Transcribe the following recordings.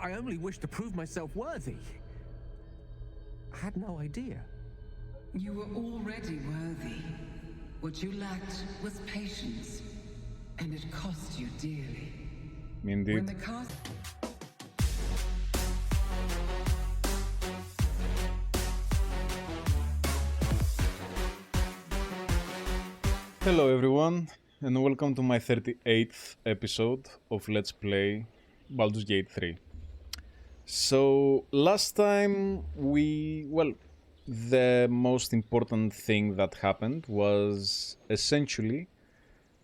I only wish to prove myself worthy. I had no idea. You were already worthy. What you lacked was patience, and it cost you dearly. Indeed. When the cast... Hello everyone, and welcome to my 38th episode of Let's Play Baldur's Gate 3. So, last time the most important thing that happened was essentially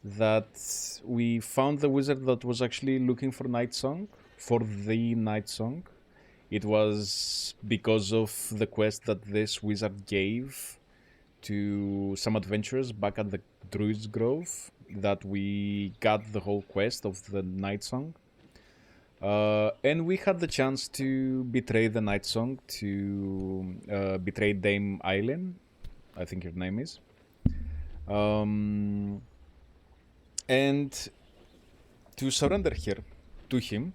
that we found the wizard that was actually looking for the Night Song. It was because of the quest that this wizard gave to some adventurers back at the Druid's Grove that we got the whole quest of the Night Song. And we had the chance to betray the Night Song, to betray Dame Eileen, I think her name is. And to surrender her to him,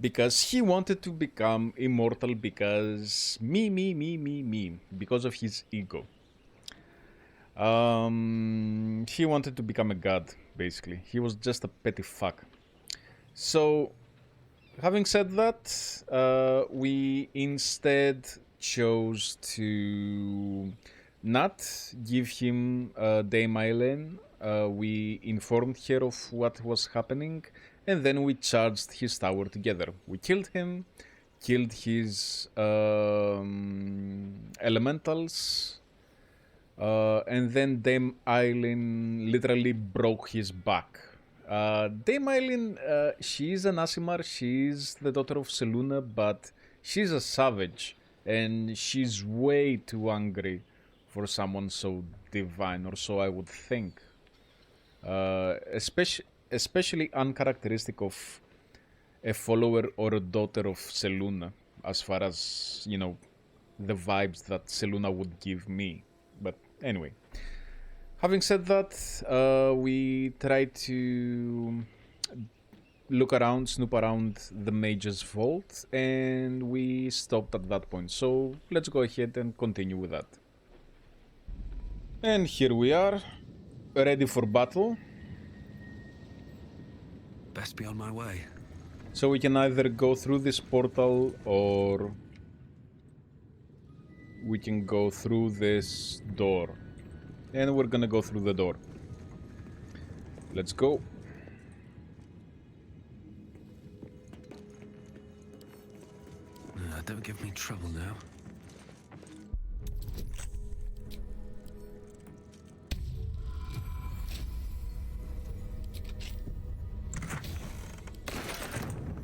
because he wanted to become immortal because because of his ego. He wanted to become a god, basically. He was just a petty fuck. So, having said that, we instead chose to not give him Dame Eileen. We informed her of what was happening, and then we charged his tower together. We killed him, killed his elementals, and then Dame Eileen literally broke his back. Dame Eileen, she's an Aasimar, she's the daughter of Selûne, but she's a savage, and she's way too angry for someone so divine, or so I would think. Especially uncharacteristic of a follower or a daughter of Selûne, as far as, you know, the vibes that Selûne would give me. But anyway, having said that, we tried to snoop around the mage's vault, and we stopped at that point. So let's go ahead and continue with that. And here we are, ready for battle. Best be on my way. So we can either go through this portal, or we can go through this door. And we're gonna go through the door. Let's go. Don't give me trouble now.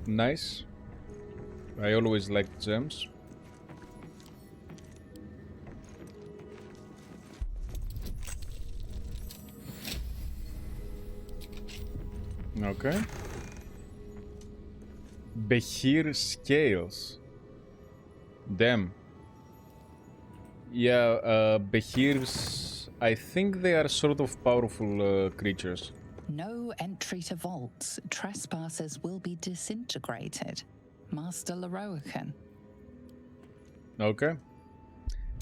Nice. I always liked gems. Okay. Behir scales. Damn. Yeah, Behirs, I think they are sort of powerful creatures. No entry to vaults. Trespassers will be disintegrated. Master Leroican. Okay.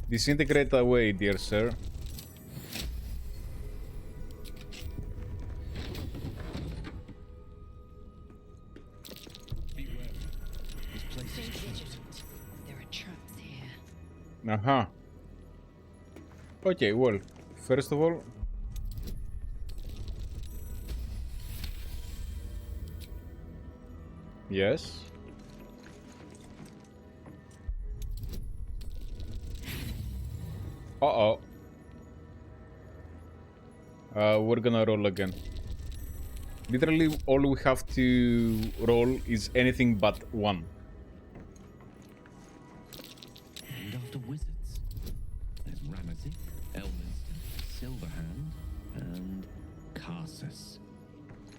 Disintegrate away, dear sir. There are traps here. Aha. Okay, well, first of all, yes. Uh-oh. We're gonna roll again. Literally, all we have to roll is anything but one. And after wizards, there's Ramazith, Elminster, Silverhand, and Karsus.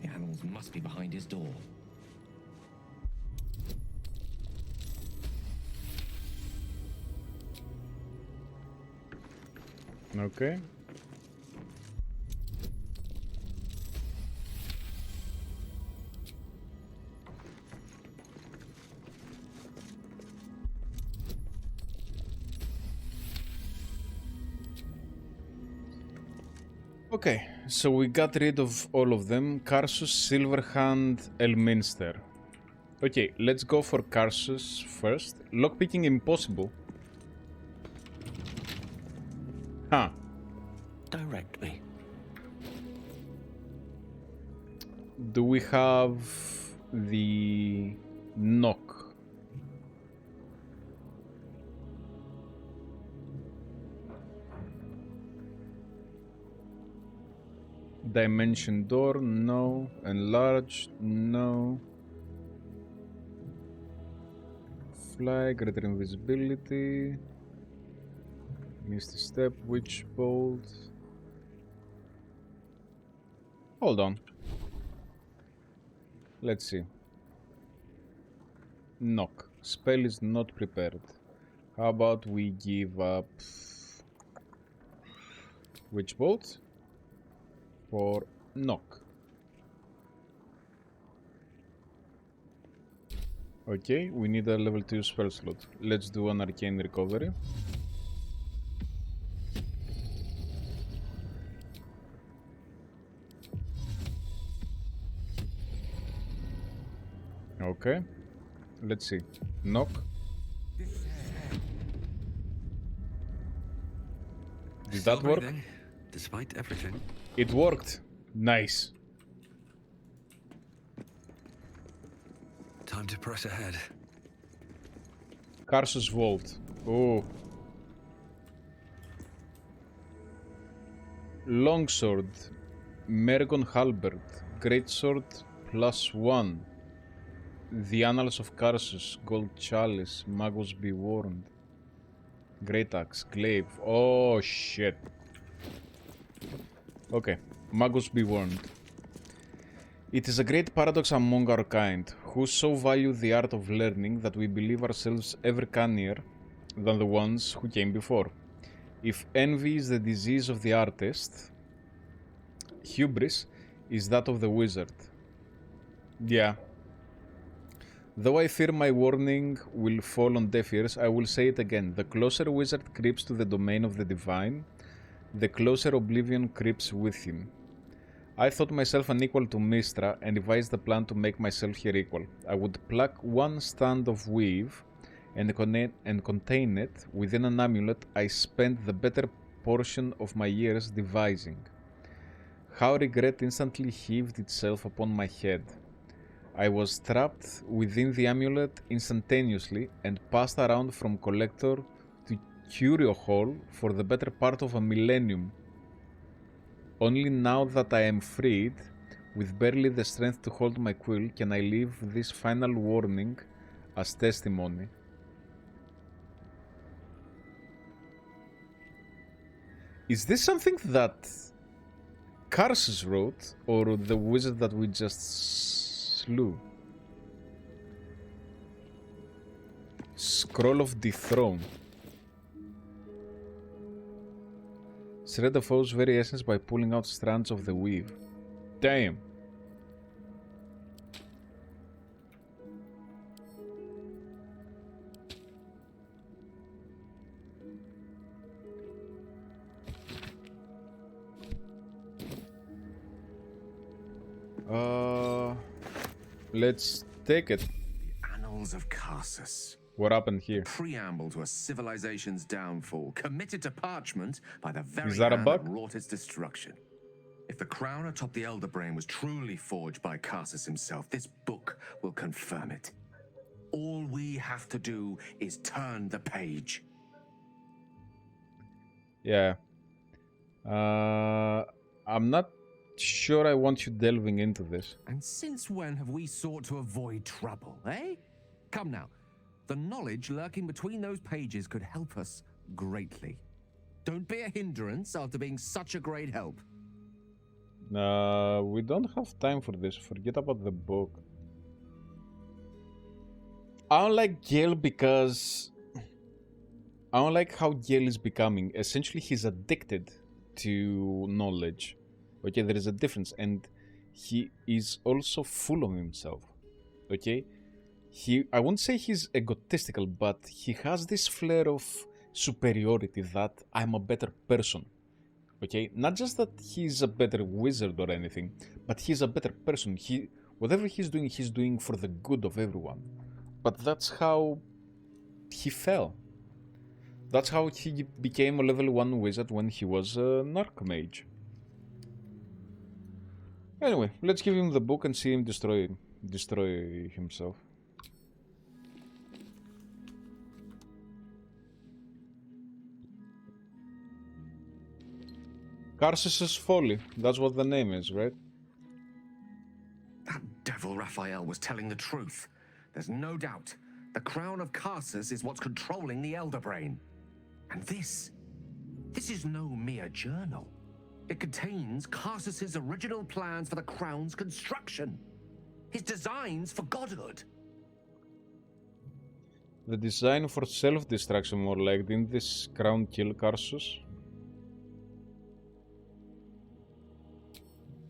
The animals must be behind his door. Okay. Okay, so we got rid of all of them. Karsus, Silverhand, Elminster. Okay, let's go for Karsus first. Lockpicking impossible. Huh. Direct me. Do we have the knock? Dimension door, no. Enlarged, no. Fly, greater invisibility. Misty step, witch bolt. Hold on. Let's see. Knock. Spell is not prepared. How about we give up witch bolt for knock? Okay, we need a level 2 spell slot. Let's do an arcane recovery. Okay, let's see. Knock. Did that work? Despite everything. It worked. Nice. Time to press ahead. Karsus Vault. Oh. Longsword. Mergon Halberd. Greatsword +1. The Annals of Karsus. Gold Chalice. Magus Be Warned. Great Axe. Glaive. Oh shit. Okay. Magus Be Warned. It is a great paradox among our kind, who so value the art of learning that we believe ourselves ever cannier than the ones who came before. If envy is the disease of the artist, hubris is that of the wizard. Yeah. Though I fear my warning will fall on deaf ears, I will say it again. The closer a wizard creeps to the domain of the divine, the closer oblivion creeps with him. I thought myself unequal to Mystra and devised a plan to make myself her equal. I would pluck one strand of weave and contain it within an amulet I spent the better portion of my years devising. How regret instantly heaved itself upon my head. I was trapped within the amulet instantaneously and passed around from collector to curio hall for the better part of a millennium. Only now that I am freed, with barely the strength to hold my quill, can I leave this final warning as testimony. Is this something that Karsus wrote, or the wizard that we just slew? Scroll of Dethrone. Shred the foe's very essence by pulling out strands of the weave. Damn. Let's take it. The Annals of Karsus. What happened here? Preamble to a civilization's downfall, committed to parchment by the very Is that a hand bug? that wrought its destruction. If the crown atop the Elder Brain was truly forged by Karsus himself, this book will confirm it. All we have to do is turn the page. Yeah. I'm not sure I want you delving into this. And since when have we sought to avoid trouble, eh? Come now. The knowledge lurking between those pages could help us greatly. Don't be a hindrance after being such a great help. We don't have time for this. Forget about the book. I don't like Gale because I don't like how Gale is becoming. Essentially, he's addicted to knowledge. Okay, there is a difference, and he is also full of himself. Okay, I won't say he's egotistical, but he has this flair of superiority that I'm a better person. Okay, not just that he's a better wizard or anything, but he's a better person. Whatever he's doing for the good of everyone. But that's how he fell. That's how he became a level 1 wizard when he was an archmage. Anyway, let's give him the book and see him destroy himself. Karsus's Folly, that's what the name is, right? That devil Raphael was telling the truth. There's no doubt. The crown of Karsus is what's controlling the Elder Brain. And this is no mere journal. It contains Karsus's original plans for the crown's construction. His designs for godhood. The design for self-destruction, more like. Didn't this crown kill Karsus?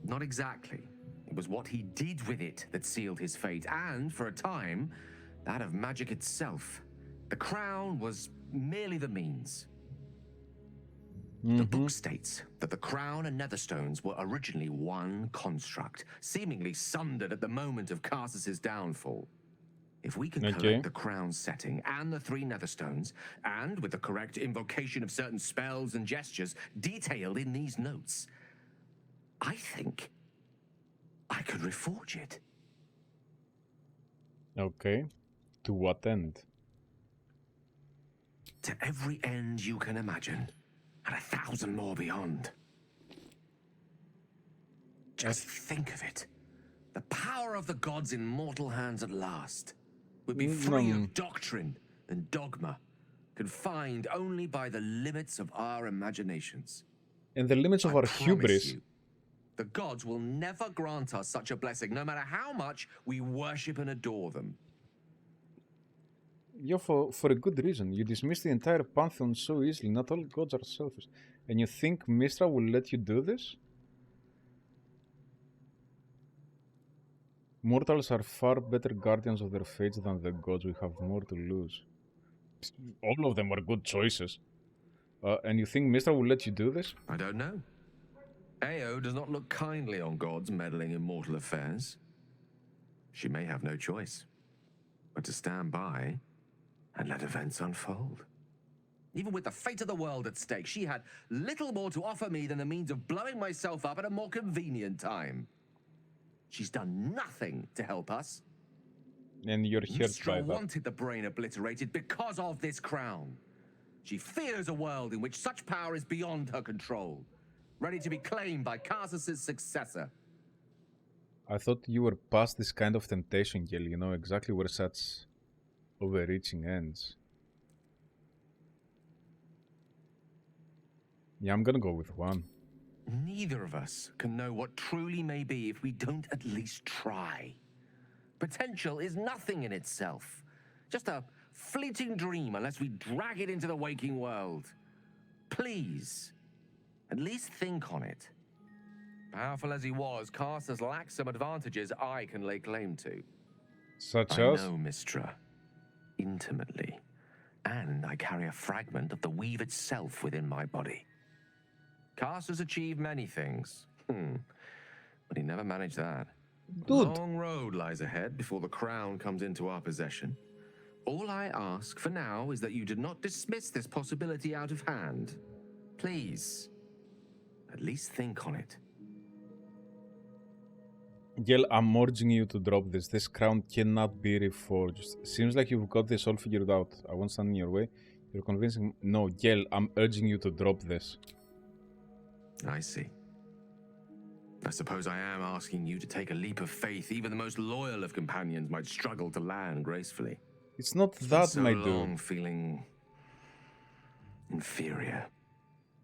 Not exactly. It was what he did with it that sealed his fate, and, for a time, that of magic itself. The crown was merely the means. The book states that the crown and netherstones were originally one construct, seemingly sundered at the moment of Karsus's downfall. If we can collect the crown's setting and the 3 netherstones, and with the correct invocation of certain spells and gestures detailed in these notes, I think I could reforge it. Okay. To what end? To every end you can imagine, and 1,000 more beyond. Just think of it. The power of the gods in mortal hands at last would be free of doctrine and dogma, confined only by the limits of our imaginations. And the limits of our hubris. The gods will never grant us such a blessing, no matter how much we worship and adore them. Yeah, for a good reason. You dismiss the entire pantheon so easily. Not all gods are selfish. And you think Mystra will let you do this? Mortals are far better guardians of their fates than the gods. We have more to lose. All of them are good choices. And you think Mystra will let you do this? I don't know. Ao does not look kindly on gods meddling in mortal affairs. She may have no choice but to stand by and let events unfold. Even with the fate of the world at stake, she had little more to offer me than the means of blowing myself up at a more convenient time. She's done nothing to help us. And you're hurt by Mystra that. wanted the brain obliterated because of this crown. She fears a world in which such power is beyond her control, ready to be claimed by Karsus's successor. I thought you were past this kind of temptation, Gil. You know exactly where such overreaching ends. Yeah, I'm gonna go with 1. Neither of us can know what truly may be if we don't at least try. Potential is nothing in itself. Just a fleeting dream unless we drag it into the waking world. Please, at least think on it. Powerful as he was, Karsus lacks some advantages I can lay claim to. Such I as? know Mystra intimately, and I carry a fragment of the weave itself within my body. Karsus achieved many things, but he never managed that. Dude. A long road lies ahead before the crown comes into our possession. All I ask for now is that you do not dismiss this possibility out of hand. Please, at least think on it. Gel, I'm urging you to drop this. This crown cannot be reforged. Seems like you've got this all figured out. I won't stand in your way. You're convincing... No, Gel, I'm urging you to drop this. I see. I suppose I am asking you to take a leap of faith even the most loyal of companions might struggle to land gracefully. It's not that, so my long dude. Feeling inferior.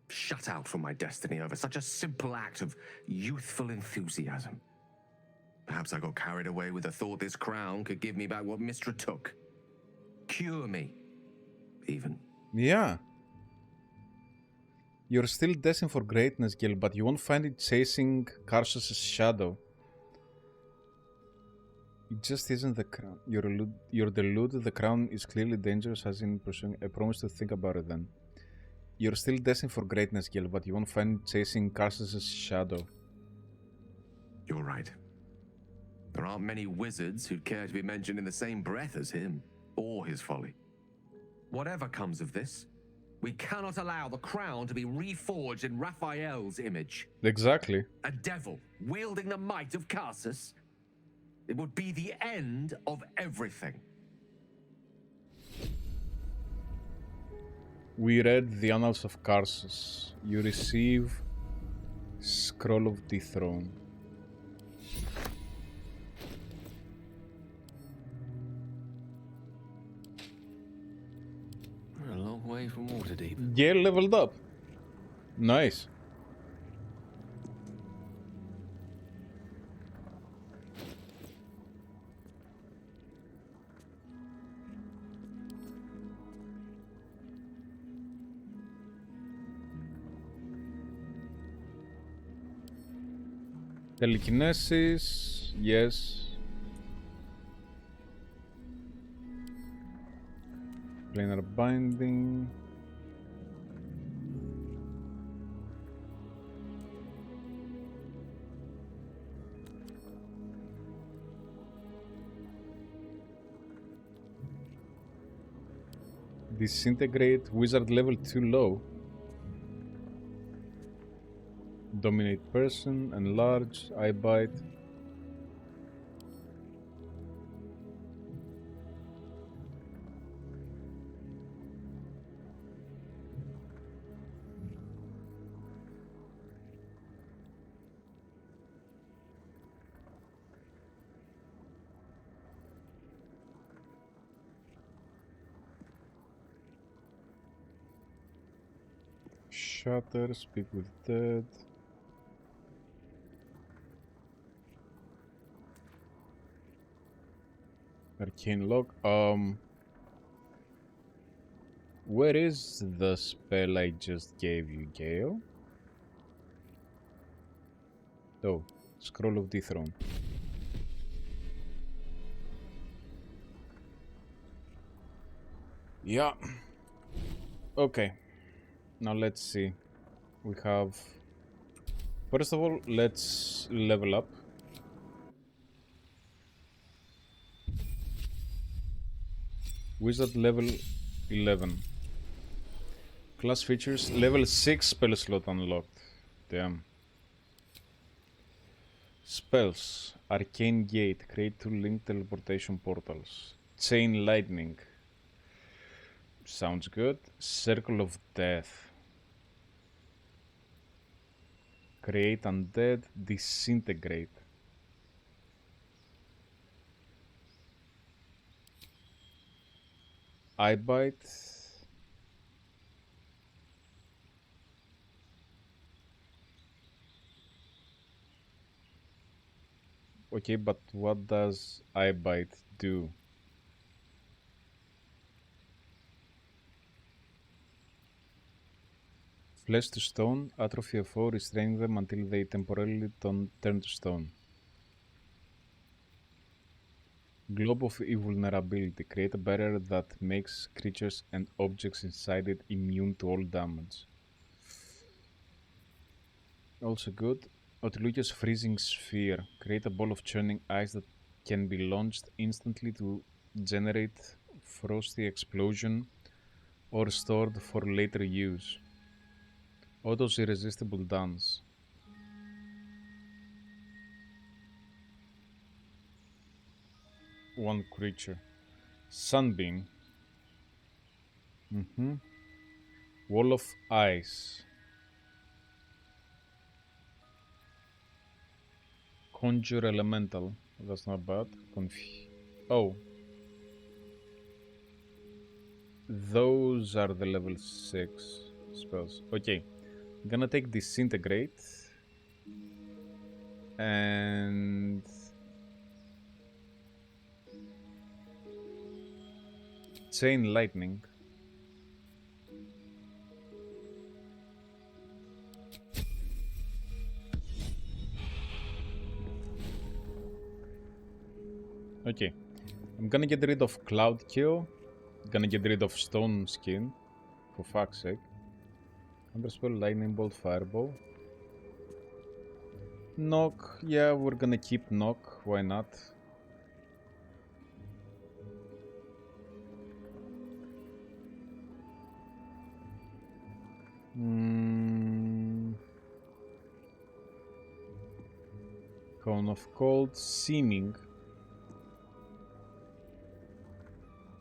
Shut out from my destiny over such a simple act of youthful enthusiasm. Perhaps I got carried away with the thought this crown could give me back what Mystra took. Cure me, even. Yeah. You're still destined for greatness, Gil, but you won't find it chasing Karsus' shadow. It just isn't the crown. You're deluded. The crown is clearly dangerous, as in pursuing. I promise to think about it then. You're still destined for greatness, Gil, but you won't find chasing Karsus' shadow. You're right. There aren't many wizards who'd care to be mentioned in the same breath as him, or his folly. Whatever comes of this, we cannot allow the crown to be reforged in Raphael's image. Exactly. A devil wielding the might of Karsus. It would be the end of everything. We read the Annals of Karsus. You receive Scroll of the Throne. We're a long way from Waterdeep. Gale leveled up. Nice. Telekinesis, yes. Planar binding. Disintegrate, wizard level too low. Dominate person, enlarge, eye bite. Shatter, speak with dead. Arcane lock. Where is the spell I just gave you, Gale? Oh, Scroll of the Throne. Yeah. Okay. Now let's see. We have... First of all, let's level up. Wizard level 11. Class features level 6 spell slot unlocked. Damn. Spells. Arcane Gate. Create 2 linked teleportation portals. Chain Lightning. Sounds good. Circle of Death. Create Undead. Disintegrate. Eye bite. Okay, but what does eye bite do? Flesh to stone, atrophy a foe, restraining them until they temporarily turn to stone. Globe of Invulnerability. Create a barrier that makes creatures and objects inside it immune to all damage. Also good. Otilucio's Freezing Sphere. Create a ball of churning ice that can be launched instantly to generate frosty explosion or stored for later use. Otto's Irresistible Dance. One creature. Sunbeam. Wall of Ice. Conjure Elemental. That's not bad. Oh. Those are the level 6 spells. Okay. I'm gonna take Disintegrate. And... Chain Lightning. Okay. I'm gonna get rid of Cloud Kill. Gonna get rid of Stone Skin. For fuck's sake. Underspell, lightning bolt, fireball. Knock, yeah, we're gonna keep knock, why not? Cone of cold, seeming.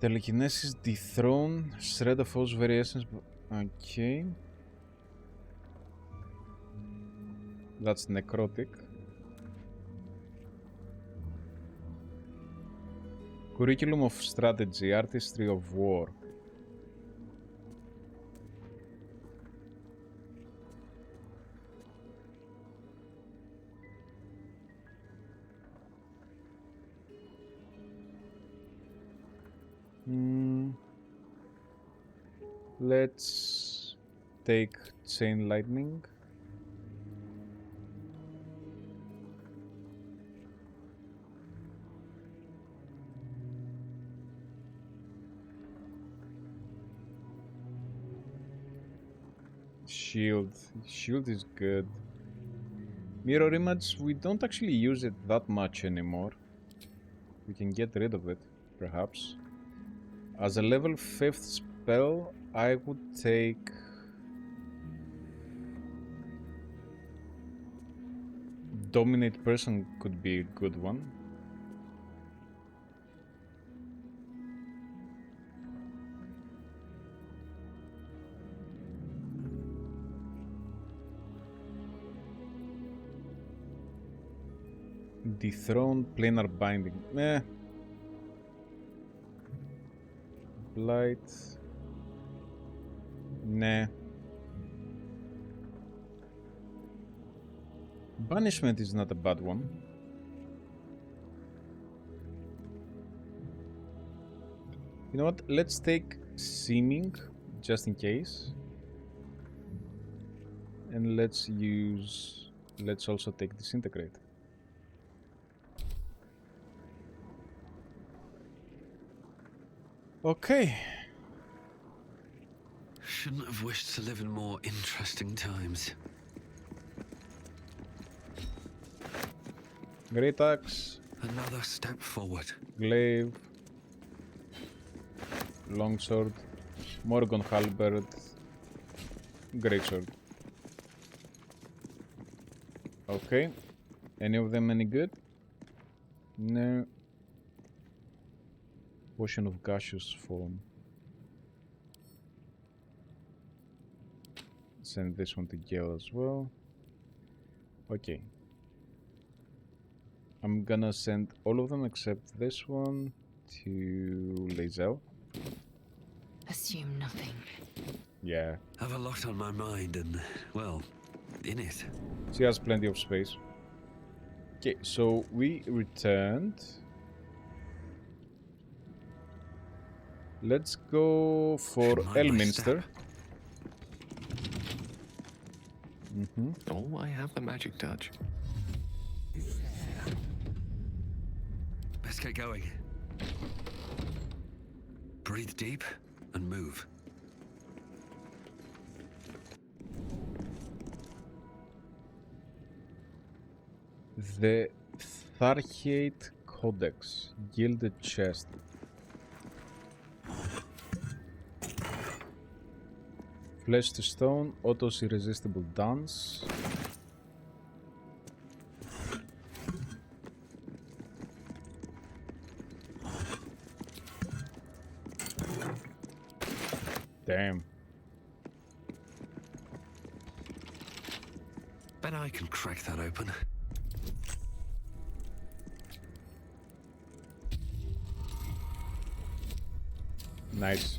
Telekinesis, dethrone, shred of foes variations. Okay. That's necrotic. Curriculum of strategy, artistry of war. Let's take chain lightning. Shield is good. Mirror image, we don't actually use it that much anymore. We can get rid of it, perhaps. As a level 5th spell, I would take... Dominate Person could be a good one. Dethrone, planar binding. Blight. Nah. Banishment is not a bad one. You know what? Let's take Seeming, just in case. And let's also take Disintegrate. Okay. Shouldn't have wished to live in more interesting times. Great Axe. Another step forward. Glaive. Longsword. Morgon Halberd. Greatsword. Okay. Any of them any good? No. Potion of gaseous form. Send this one to Gale as well. Okay. I'm gonna send all of them except this one to Lae'zel. Assume nothing. Yeah. Have a lot on my mind and, well, in it. She has plenty of space. Okay, so we returned. Let's go for Elminster. Oh, I have the magic touch. Let's get going. Breathe deep and move. The Tharhate Codex, Gilded Chest. Flesh to stone, Otto's irresistible dance. Damn. Bet I can crack that open. Nice.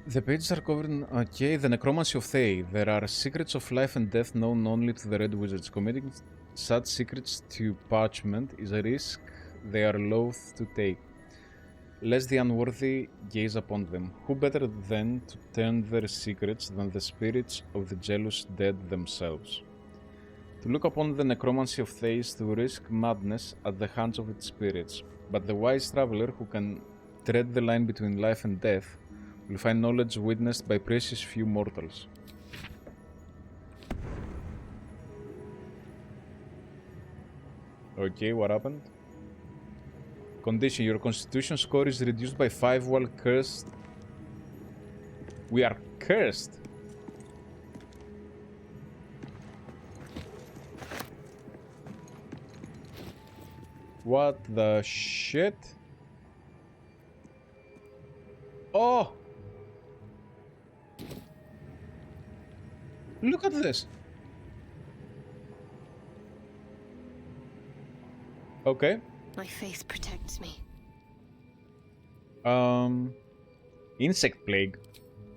The pages are covered in... Okay, the Necromancy of Thay. There are secrets of life and death known only to the Red Wizards. Committing such secrets to parchment is a risk they are loath to take, lest the unworthy gaze upon them. Who better then to turn their secrets than the spirits of the jealous dead themselves? To look upon the Necromancy of Thay is to risk madness at the hands of its spirits. but the wise traveler who can tread the line between life and death will find knowledge witnessed by precious few mortals. Okay, what happened? Condition: your constitution score is reduced by 5 while cursed. We are cursed. What the shit? Oh! Look at this. Okay. My faith protects me. Insect plague.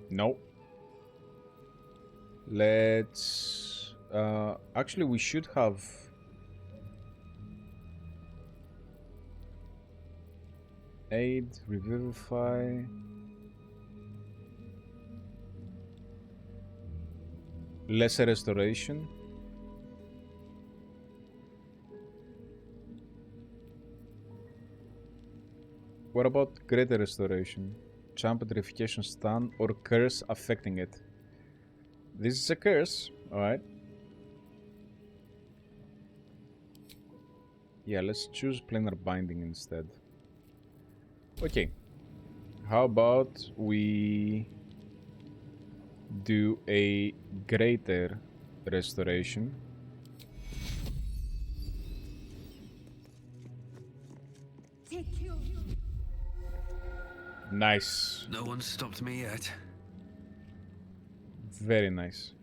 No. Let's actually we should have aid, revivify. Lesser restoration. What about greater restoration? Champ petrification stun or curse affecting it? This is a curse, alright. Yeah, let's choose planar binding instead. Okay. How about we do a greater restoration? Nice. No one stopped me yet. Very nice.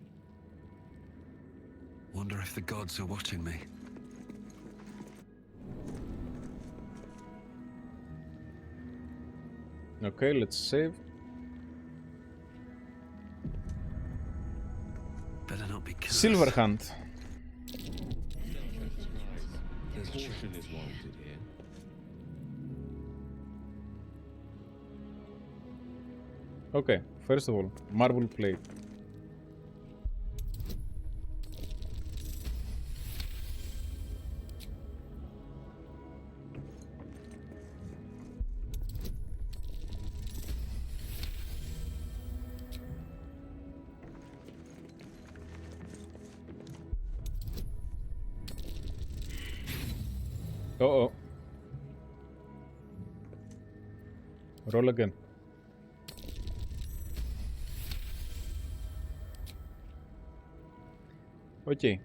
Wonder if the gods are watching me. Okay, let's save. Better not be cursed. Silverhand. Caution is warranted here. Okay, first of all, marble plate. Uh-oh. Roll again. Okay.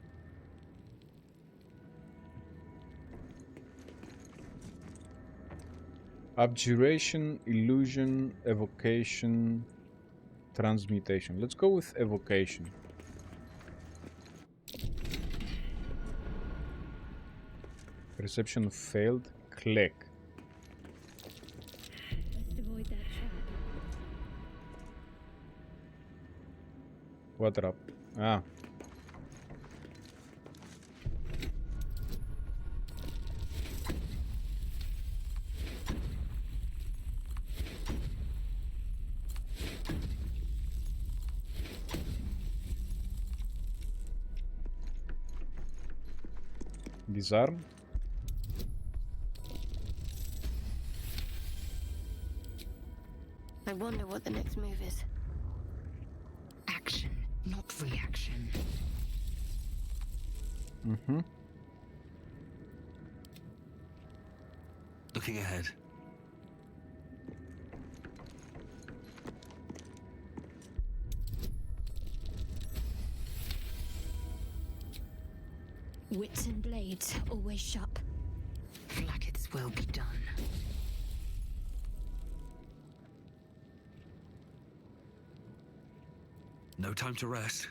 Abjuration, illusion, evocation, transmutation. Let's go with evocation. Perception failed. Click. Let's avoid that trap. What trap? Ah. Disarm. I wonder what the next move is. Action, not reaction. Mm-hmm. Looking ahead. Wits and blades, always sharp. Flacket's will be done. No time to rest.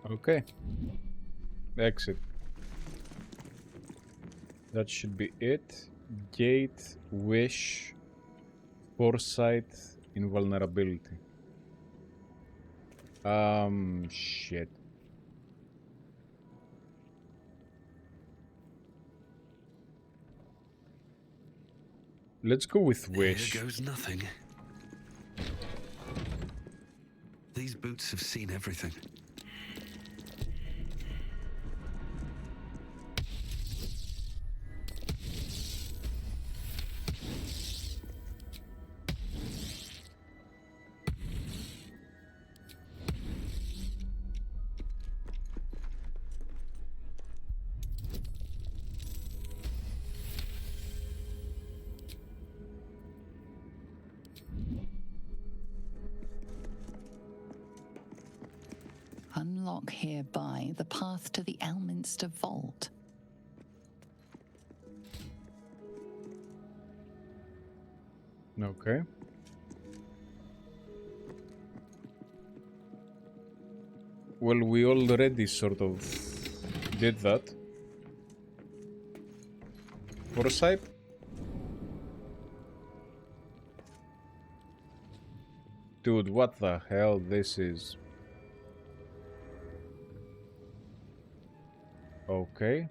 Okay. Exit. That should be it. Gate, wish, foresight, invulnerability. Shit. Let's go with wish. Here goes nothing. These boots have seen everything. Unlock hereby the path to the Elminster Vault. Okay. Well, we already sort of did that. Foresight? Dude, what the hell this is? Okay.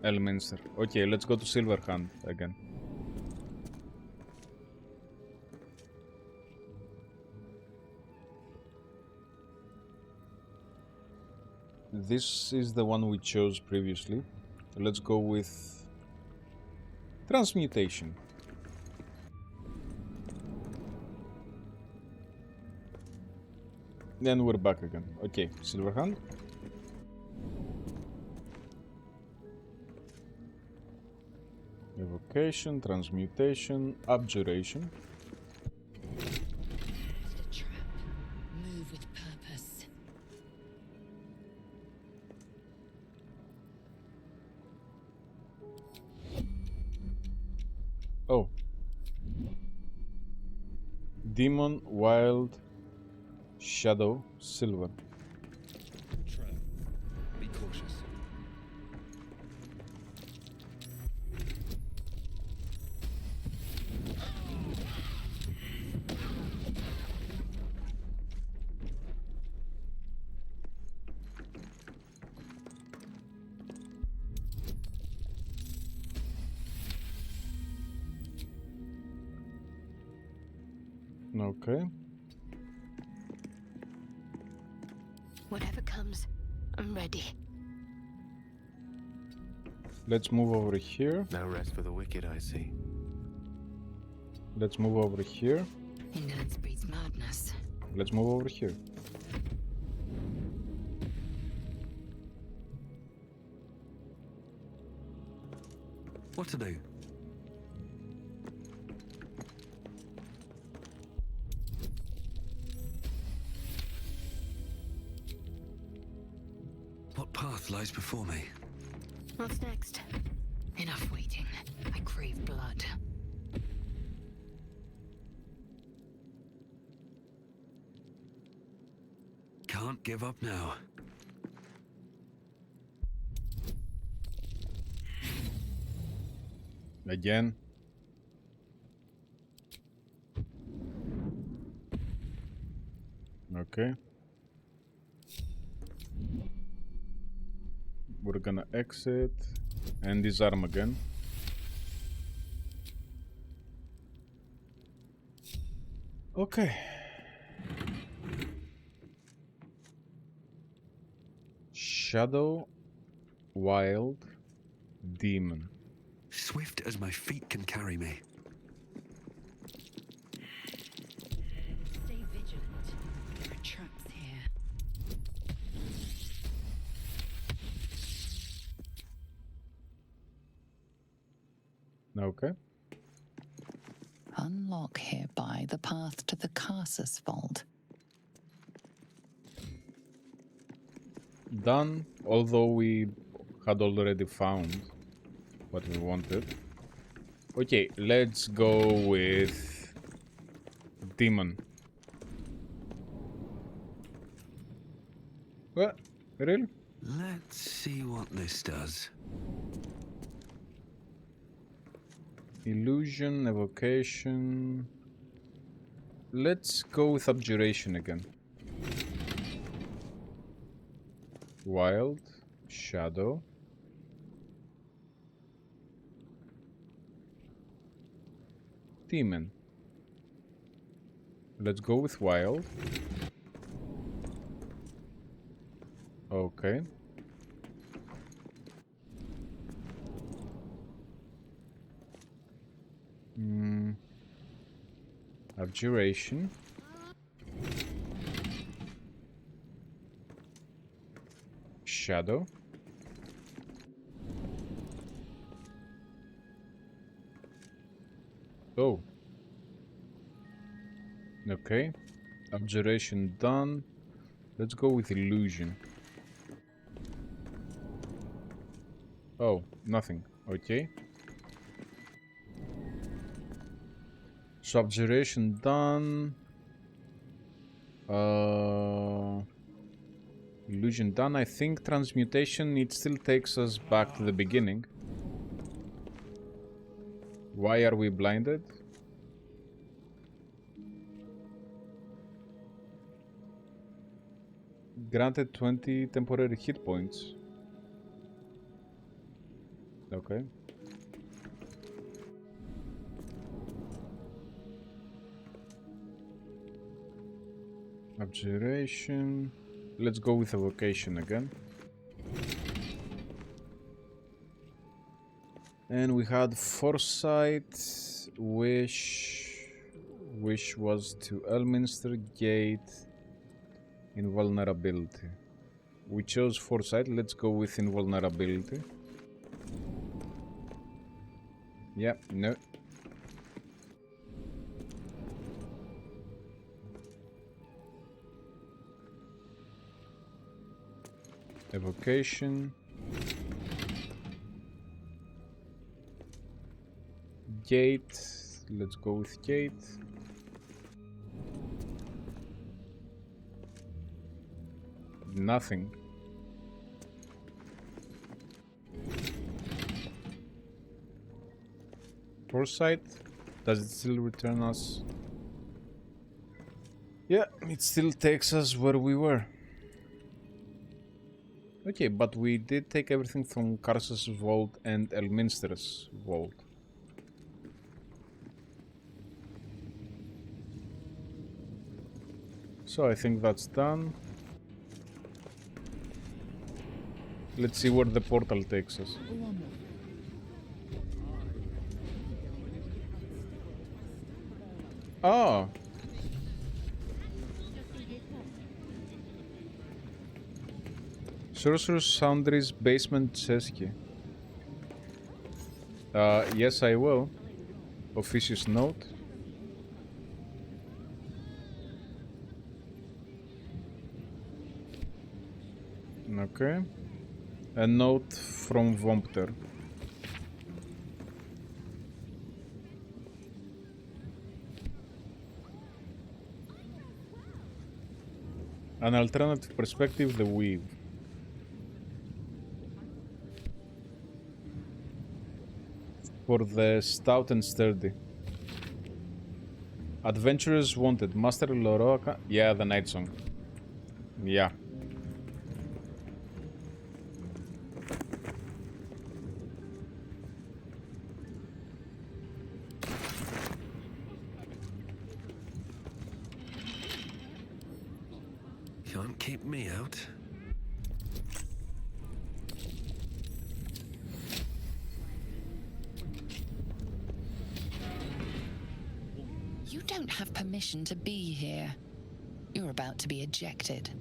Elminster. Okay, let's go to Silverhand again. This is the one we chose previously. Let's go with Transmutation. Then we're back again. Okay, Silverhand. Evocation, Transmutation, Abjuration. The trap. Move with purpose. Oh. Demon, Wild, Shadow, Silver. Trap. Be cautious. Okay. Whatever comes, I'm ready. Let's move over here. No rest for the wicked, I see. Let's move over here. Indolence breeds madness. Let's move over here. What to do? What path lies before me? What's next? Enough waiting. I crave blood. Can't give up now. Again. Okay. We're gonna exit and disarm again. Okay. Shadow, Wild, Demon. Swift as my feet can carry me. Stay vigilant. There are traps here. Okay. Unlock hereby the path to the Carsus Vault. Done, although we had already found what we wanted. Okay, let's go with Demon. What? Really? Let's see what this does. Illusion, Evocation. Let's go with Abjuration again. Wild, Shadow. demon. Let's go with wild. Okay. Abjuration. Shadow. Oh. Okay. Abjuration done. Let's go with illusion. Oh, nothing. Okay. So abjuration done. Illusion done. I think transmutation, it still takes us back to the beginning. Why are we blinded? Granted 20 temporary hit points. Okay. Abjuration. Let's go with evocation again. And we had foresight, wish was to Elminster, gate, invulnerability. We chose foresight. Let's go with invulnerability. Yeah, no. Evocation. Gate. Let's go with gate. Nothing. Foresight. Does it still return us? Yeah, it still takes us where we were. Okay, but we did take everything from Karsus' vault and Elminster's vault. So I think that's done. Let's see where the portal takes us. Oh! Sorcerer's Foundry's basement chesky. Yes, I will. Officious note. Okay. A note from Vompter. An alternative perspective, the weave. For the stout and sturdy. Adventurers wanted. Master Loroka. Yeah, the night song. Yeah. Can't keep me out. You don't have permission to be here. You're about to be ejected.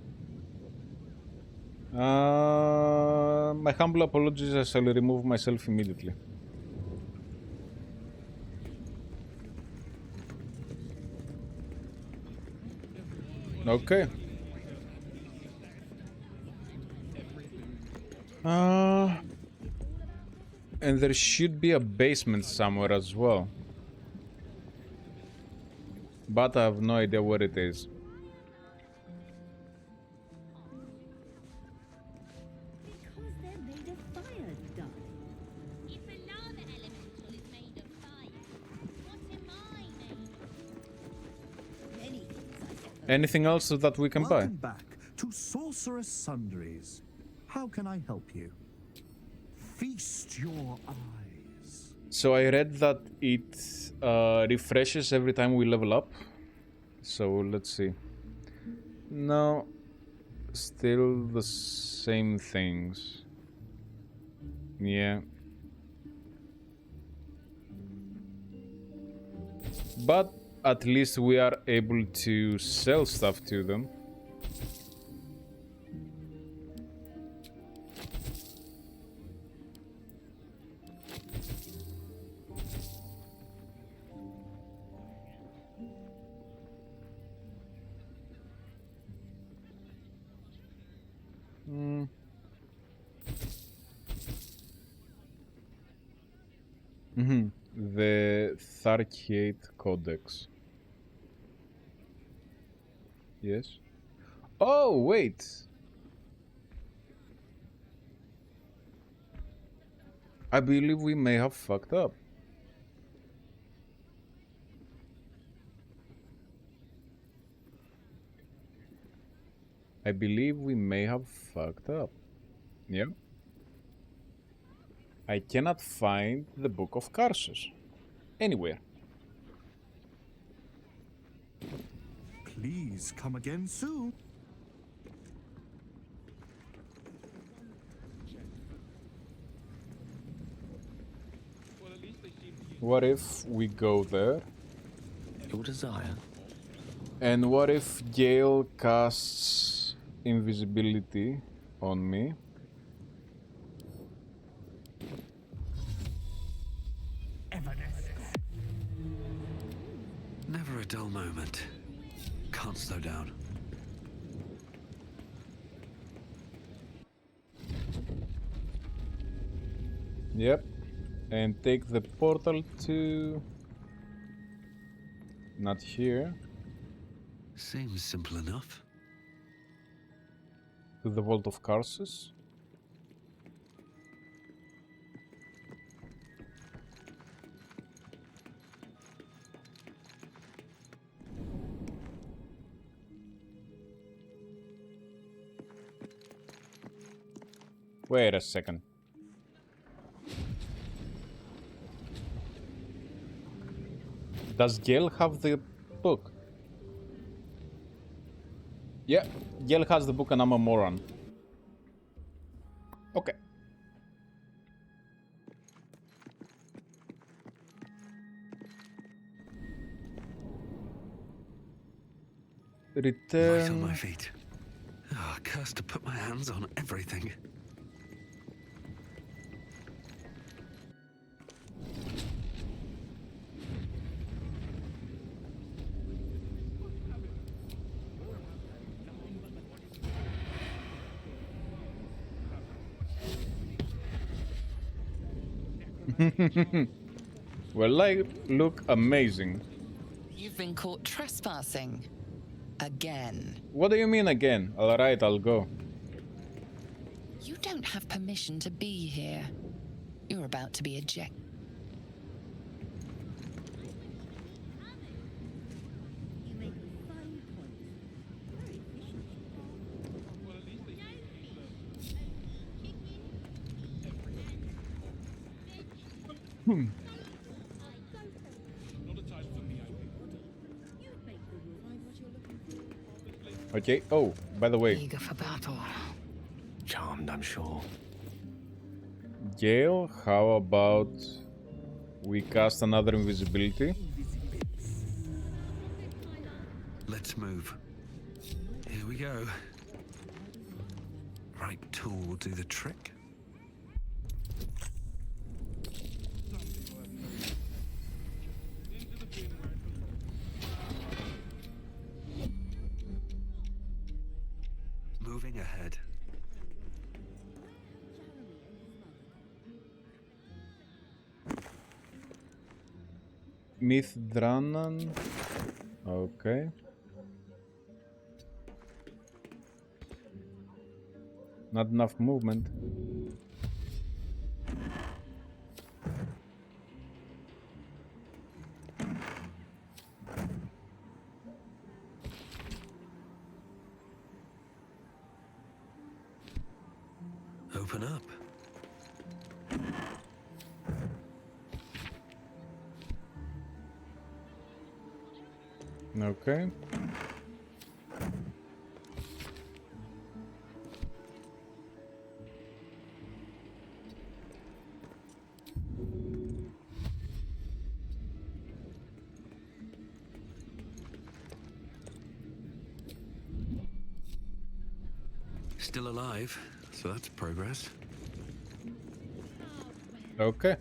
My humble apologies, I shall remove myself immediately. Okay. And there should be a basement somewhere as well. But I have no idea where it is. Because they're made of fire, Doug. If a lava elemental is made of fire, what am I made of? Many things, I suppose. Anything else that we can buy? Welcome back to Sorcerous Sundries. How can I help you? Feast your eyes. So I read that it refreshes every time we level up. So let's see. No, still the same things. Yeah. But at least we are able to sell stuff to them. The Tharkiate Codex. Yes. Oh, wait. I believe we may have fucked up. I believe we may have fucked up. Yeah. I cannot find the Book of Karsus anywhere. Please come again soon. What if we go there? Your desire. And what if Gale casts invisibility on me? Never a dull moment. Can't slow down. Yep. And take the portal to... Not here. Seems simple enough. To the Vault of Karsus. Wait a second. Does Gale have the book? Yeah, Gale has the book and I'm a moron. Okay. Return. Light on my feet. Ah, oh, cursed to put my hands on everything. Well, I look amazing. You've been caught trespassing. Again. What do you mean again? Alright, I'll go. You don't have permission to be here. You're about to be ejected. You make fine points. Very efficient. Okay, oh, by the way. Eager for battle. Charmed, I'm sure. Gale, how about we cast another invisibility? Let's move. Here we go. Right tool will do the trick. Moving ahead. Mithranan. Okay. Not enough movement. Open up. Okay. Still alive, so that's progress. Okay.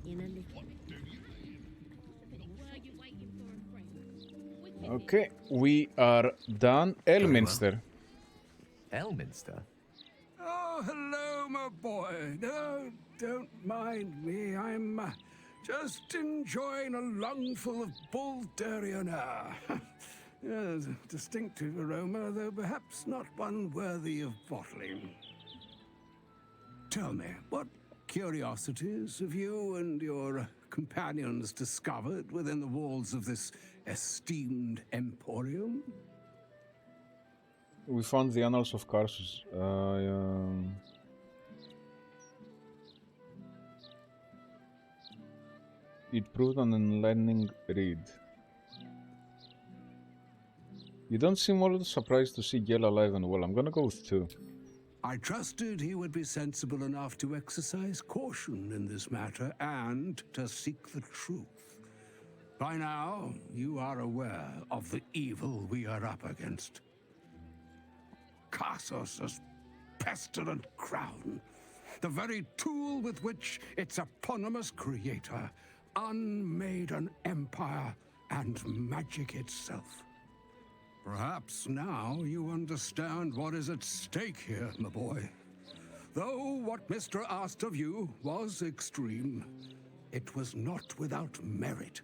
In a little. Okay, we are done. Elminster. Elminster? Oh, hello, my boy. No, don't mind me. I'm just enjoying a lungful of Baldurian air. Yes, a distinctive aroma, though perhaps not one worthy of bottling. Tell me, what curiosities have you and your companions discovered within the walls of this esteemed emporium? We found the Annals of Karsus. It proved an enlightening read. You don't seem all too surprised to see Gale alive and well. I'm gonna go with 2. I trusted he would be sensible enough to exercise caution in this matter and to seek the truth. By now, you are aware of the evil we are up against. Karsus' pestilent crown, the very tool with which its eponymous creator unmade an empire and magic itself. Perhaps now you understand what is at stake here, my boy. Though what Mystra asked of you was extreme, it was not without merit,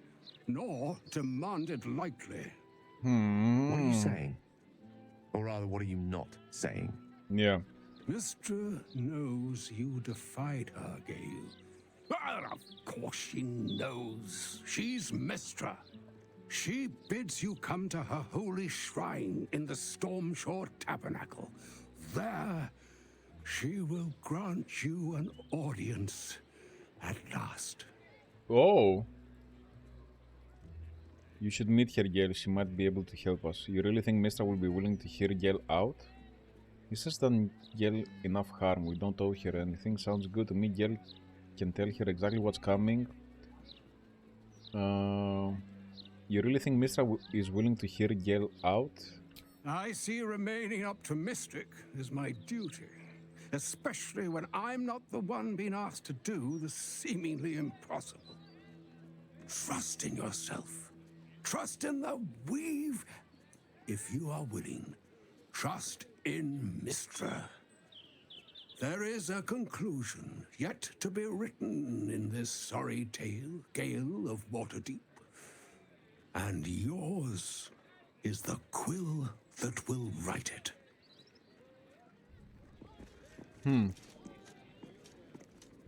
nor demanded lightly. What are you saying? Or rather, what are you not saying? Yeah. Mystra knows you defied her, Gale. Well, of course she knows. She's Mystra. She bids you come to her holy shrine in the Stormshore Tabernacle. There, she will grant you an audience at last. Oh. You should meet her, Gale. She might be able to help us. You really think Mystra will be willing to hear Gale out? This has done Gale enough harm. We don't owe her anything. Sounds good to me. Gale can tell her exactly what's coming. You really think Mystra is willing to hear Gale out? I see remaining up to Mystic is my duty, especially when I'm not the one being asked to do the seemingly impossible. Trust in yourself. Trust in the weave. If you are willing, trust in Mystra. There is a conclusion yet to be written in this sorry tale, Gale of Waterdeep. And yours is the quill that will write it.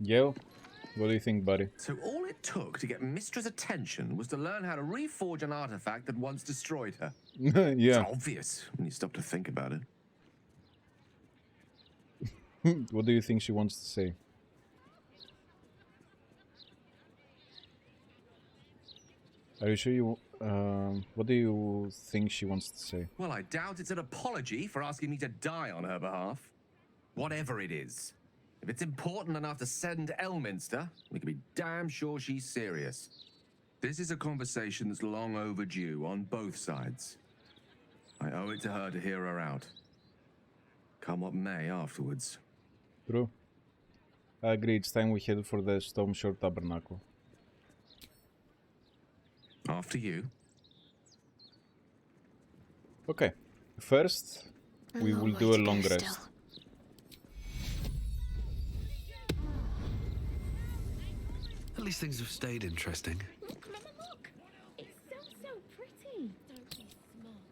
Gale, what do you think, buddy? So all it took to get Mystra's attention was to learn how to reforge an artifact that once destroyed her. Yeah. It's obvious when you stop to think about it. What do you think she wants to say? Are you sure you... what do you think she wants to say? Well, I doubt it's an apology for asking me to die on her behalf. Whatever it is. If it's important enough to send Elminster, we can be damn sure she's serious. This is a conversation that's long overdue on both sides. I owe it to her to hear her out. Come what may afterwards. True. I agree, it's time we head for the Stormshore Tabernacle. After you. Okay. First, we will do a long rest. At least things have stayed interesting. Look, look. It's so pretty.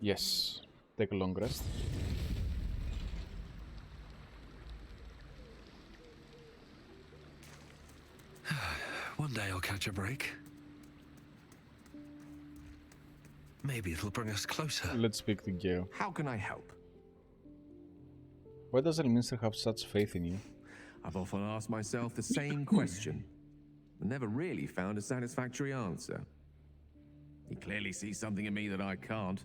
Yes. Take a long rest. One day I'll catch a break. Maybe it'll bring us closer. Let's speak to Gale. How can I help? Why does Elminster have such faith in you? I've often asked myself the same question. but never really found a satisfactory answer. He clearly sees something in me that I can't.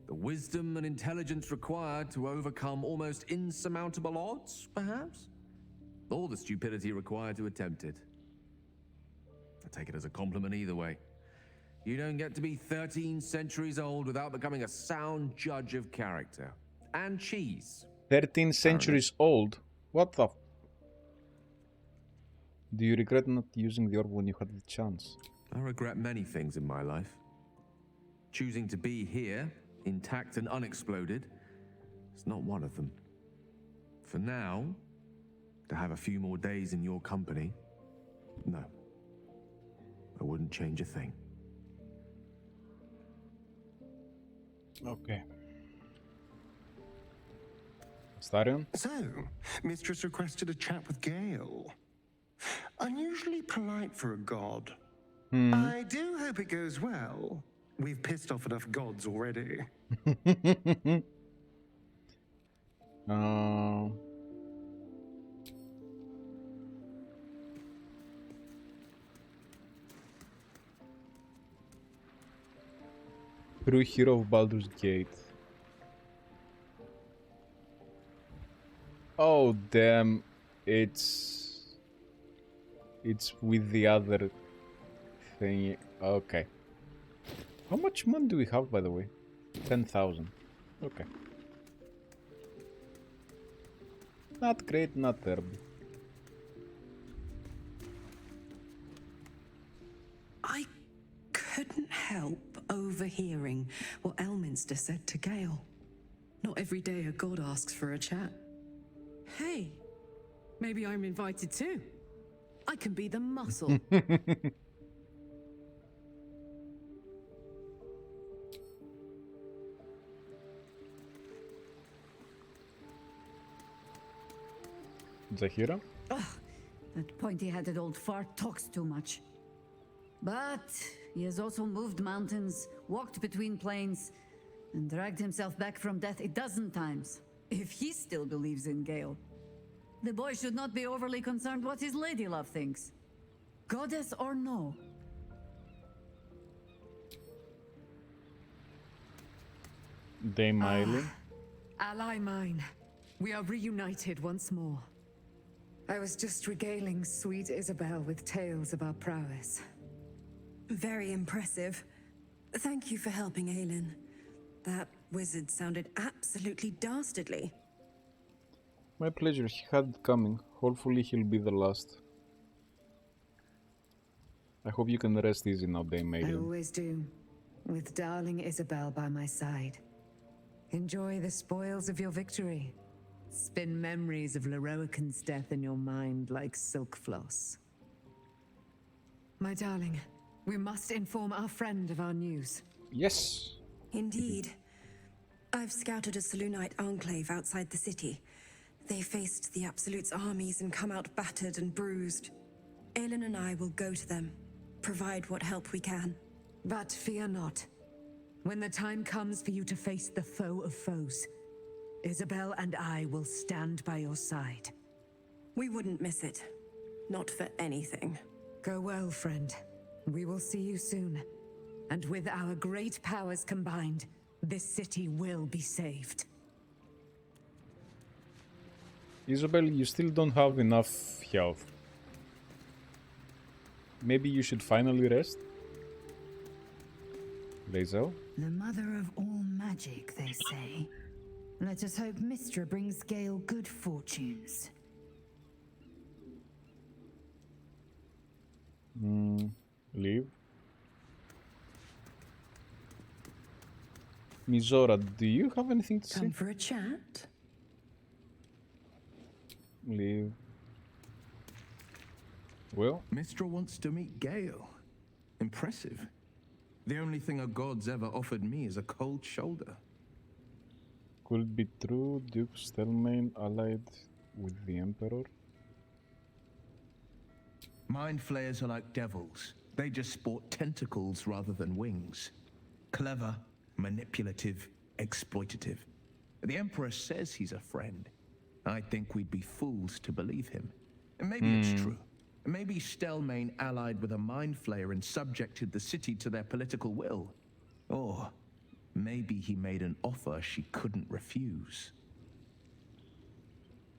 The wisdom and intelligence required to overcome almost insurmountable odds, perhaps? Or the stupidity required to attempt it. I take it as a compliment either way. You don't get to be 13 centuries old without becoming a sound judge of character. And cheese. 13 centuries old? What the... Do you regret not using the orb when you had the chance? I regret many things in my life. Choosing to be here, intact and unexploded, is not one of them. For now, to have a few more days in your company, no. I wouldn't change a thing. Okay. Starion? So, Mistress requested a chat with Gale. Unusually polite for a god. I do hope it goes well. We've pissed off enough gods already. True hero of Baldur's Gate. Oh damn, it's with the other thing. Okay. How much money do we have, by the way? 10,000. Okay. Not great, not terrible. I couldn't help overhearing what Elminster said to Gale. Not every day a god asks for a chat. Hey, maybe I'm invited too. I can be the muscle. Zahira? Ugh, that pointy-headed old fart talks too much. But he has also moved mountains, walked between plains, and dragged himself back from death 12 times. If he still believes in Gale, the boy should not be overly concerned what his ladylove thinks. Goddess or no. Dame Miley. Ally mine, we are reunited once more. I was just regaling sweet Isabel with tales of our prowess. Very impressive. Thank you for helping Aelin. That wizard sounded absolutely dastardly. My pleasure, he had it coming. Hopefully he'll be the last. I hope you can rest easy now, Dame I Aelin. always do, with darling Isabel by my side. Enjoy the spoils of your victory. Spin memories of Leroican's death in your mind like silk floss. My darling, we must inform our friend of our news. Yes. Indeed. I've scouted a Selûnite enclave outside the city. They faced the Absolute's armies and come out battered and bruised. Aelin and I will go to them, provide what help we can. But fear not. When the time comes for you to face the foe of foes, Isabel and I will stand by your side. We wouldn't miss it. Not for anything. Go well, friend. We will see you soon. And with our great powers combined, this city will be saved. Isabel, you still don't have enough health. Maybe you should finally rest? Lae'zel? The mother of all magic, they say. Let us hope Mystra brings Gale good fortunes. Leave. Mizora, do you have anything to say? Come for a chat? Leave. Well? Mystra wants to meet Gale. Impressive. The only thing a god's ever offered me is a cold shoulder. Could be true. Duke Stelmane allied with the Emperor. Mind flayers are like devils. They just sport tentacles rather than wings. Clever, manipulative, exploitative. The Emperor says he's a friend. I think we'd be fools to believe him. And maybe it's true. Maybe Stelmane allied with a mind flayer and subjected the city to their political will. Or maybe he made an offer she couldn't refuse.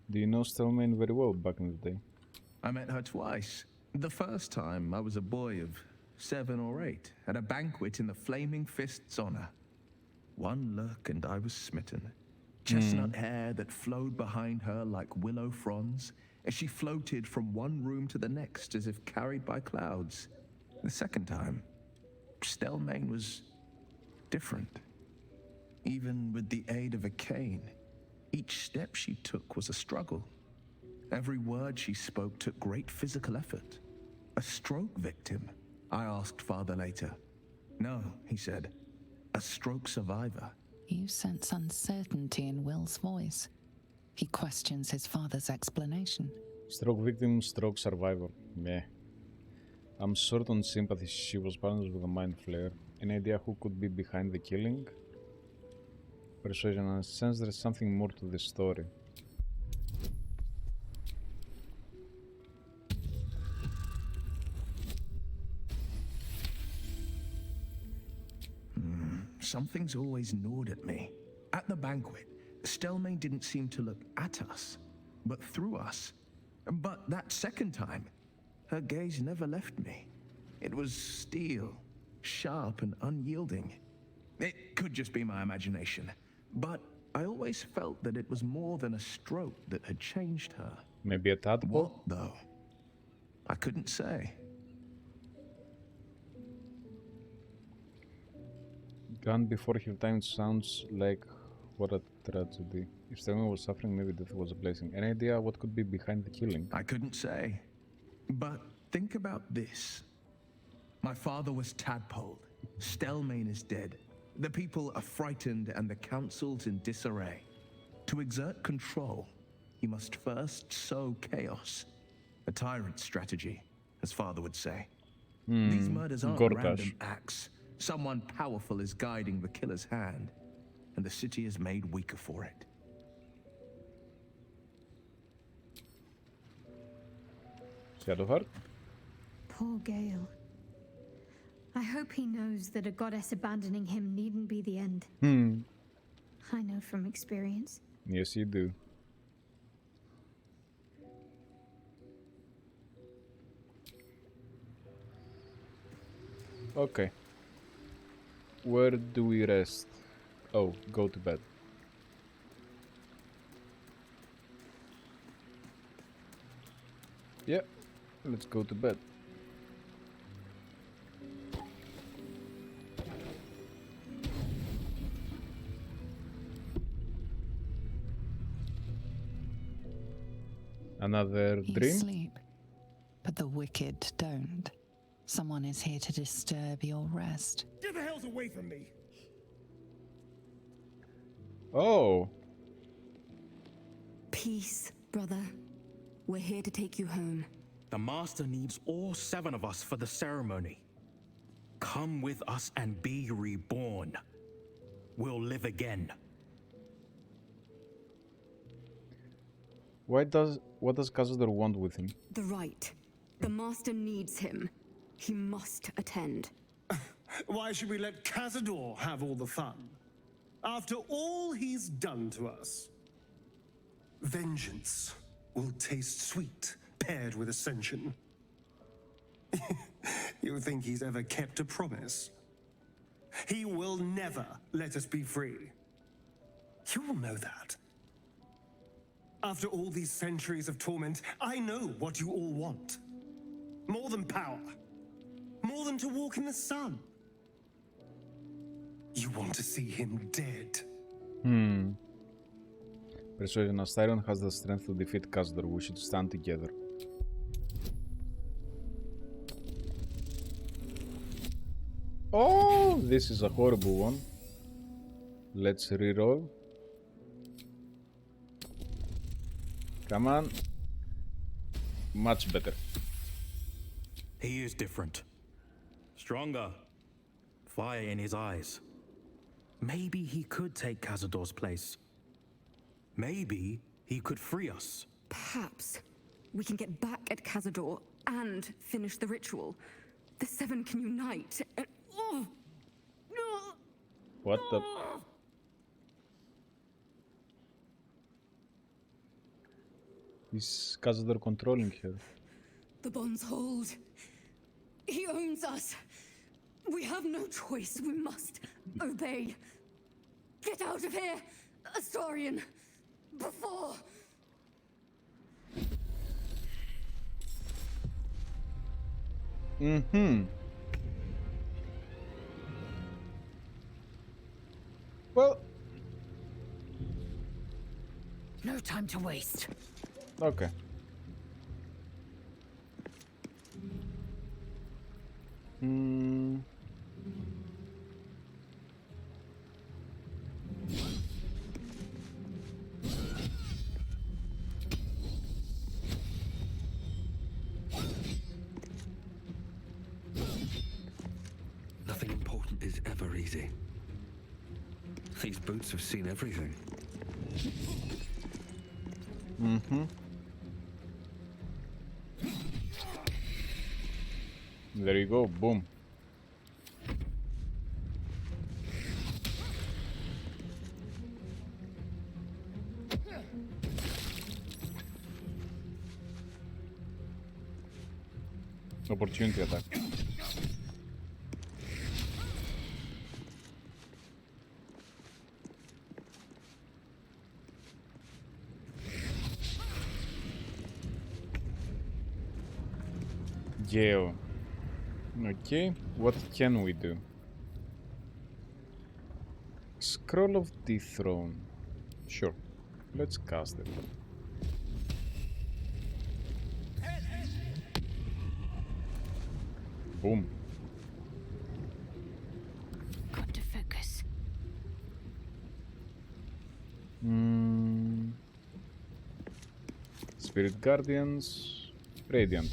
Do you know Stelmane very well back in the day? I met her twice. The first time, I was a boy of 7 or 8, at a banquet in the Flaming Fist's honor. One look and I was smitten. Chestnut hair that flowed behind her like willow fronds, as she floated from one room to the next as if carried by clouds. The second time, Stelmane was different. Even with the aid of a cane, each step she took was a struggle. Every word she spoke took great physical effort. A stroke victim, I asked Father later. No, he said, a stroke survivor. You sense uncertainty in Will's voice. He questions his father's explanation. Stroke victim, stroke survivor. Meh. I'm short on sympathy. She was balanced with a mind flare. Any idea who could be behind the killing? Persuasion. I sense there's something more to this story. Something's always gnawed at me. At the banquet, Stelmane didn't seem to look at us, but through us. But that second time, her gaze never left me. It was steel, sharp and unyielding. It could just be my imagination, but I always felt that it was more than a stroke that had changed her. Maybe a tadpole? What, though? I couldn't say. Gone before her time sounds like what a tragedy. If Stelmane was suffering, maybe death was a blessing. Any idea what could be behind the killing? I couldn't say. But think about this. My father was tadpoled. Stelmane is dead. The people are frightened and the council's in disarray. To exert control, he must first sow chaos. A tyrant's strategy, as father would say. These murders aren't random acts. Someone powerful is guiding the killer's hand, and the city is made weaker for it. Shadowheart? Poor Gale. I hope he knows that a goddess abandoning him needn't be the end. I know from experience. Yes, you do. Okay. Where do we rest? Oh, go to bed. Yeah, let's go to bed. Another You dream? sleep, but the wicked don't. Someone is here to disturb your rest. Get the hells away from me! Oh. Peace, brother. We're here to take you home. The Master needs all 7 of us for the ceremony. Come with us and be reborn. We'll live again. What does Cazador want with him? The right. The Master needs him. He must attend. Why should we let Cazador have all the fun? After all he's done to us. Vengeance will taste sweet paired with ascension. You think he's ever kept a promise? He will never let us be free. You all know that. After all these centuries of torment, I know what you all want. More than power. More than to walk in the sun. You want to see him dead. Persuasion. Astarion has the strength to defeat Cazador. We should stand together. Oh, this is a horrible one. Let's reroll. Come on. Much better. He is different. Stronger. Fire in his eyes. Maybe he could take Cazador's place. Maybe he could free us. Perhaps we can get back at Cazador and finish the ritual. The seven can unite and... What the... Is Cazador controlling her? The bonds hold. He owns us. We have no choice. We must obey. Get out of here, Astarion, before... Well... No time to waste. Okay. Nothing important is ever easy. These boots have seen everything. There you go, boom. Opportunity attack. Yeah. Okay, what can we do? Scroll of the Throne. Sure, let's cast it. Boom. Got to focus. Spirit Guardians. Radiant.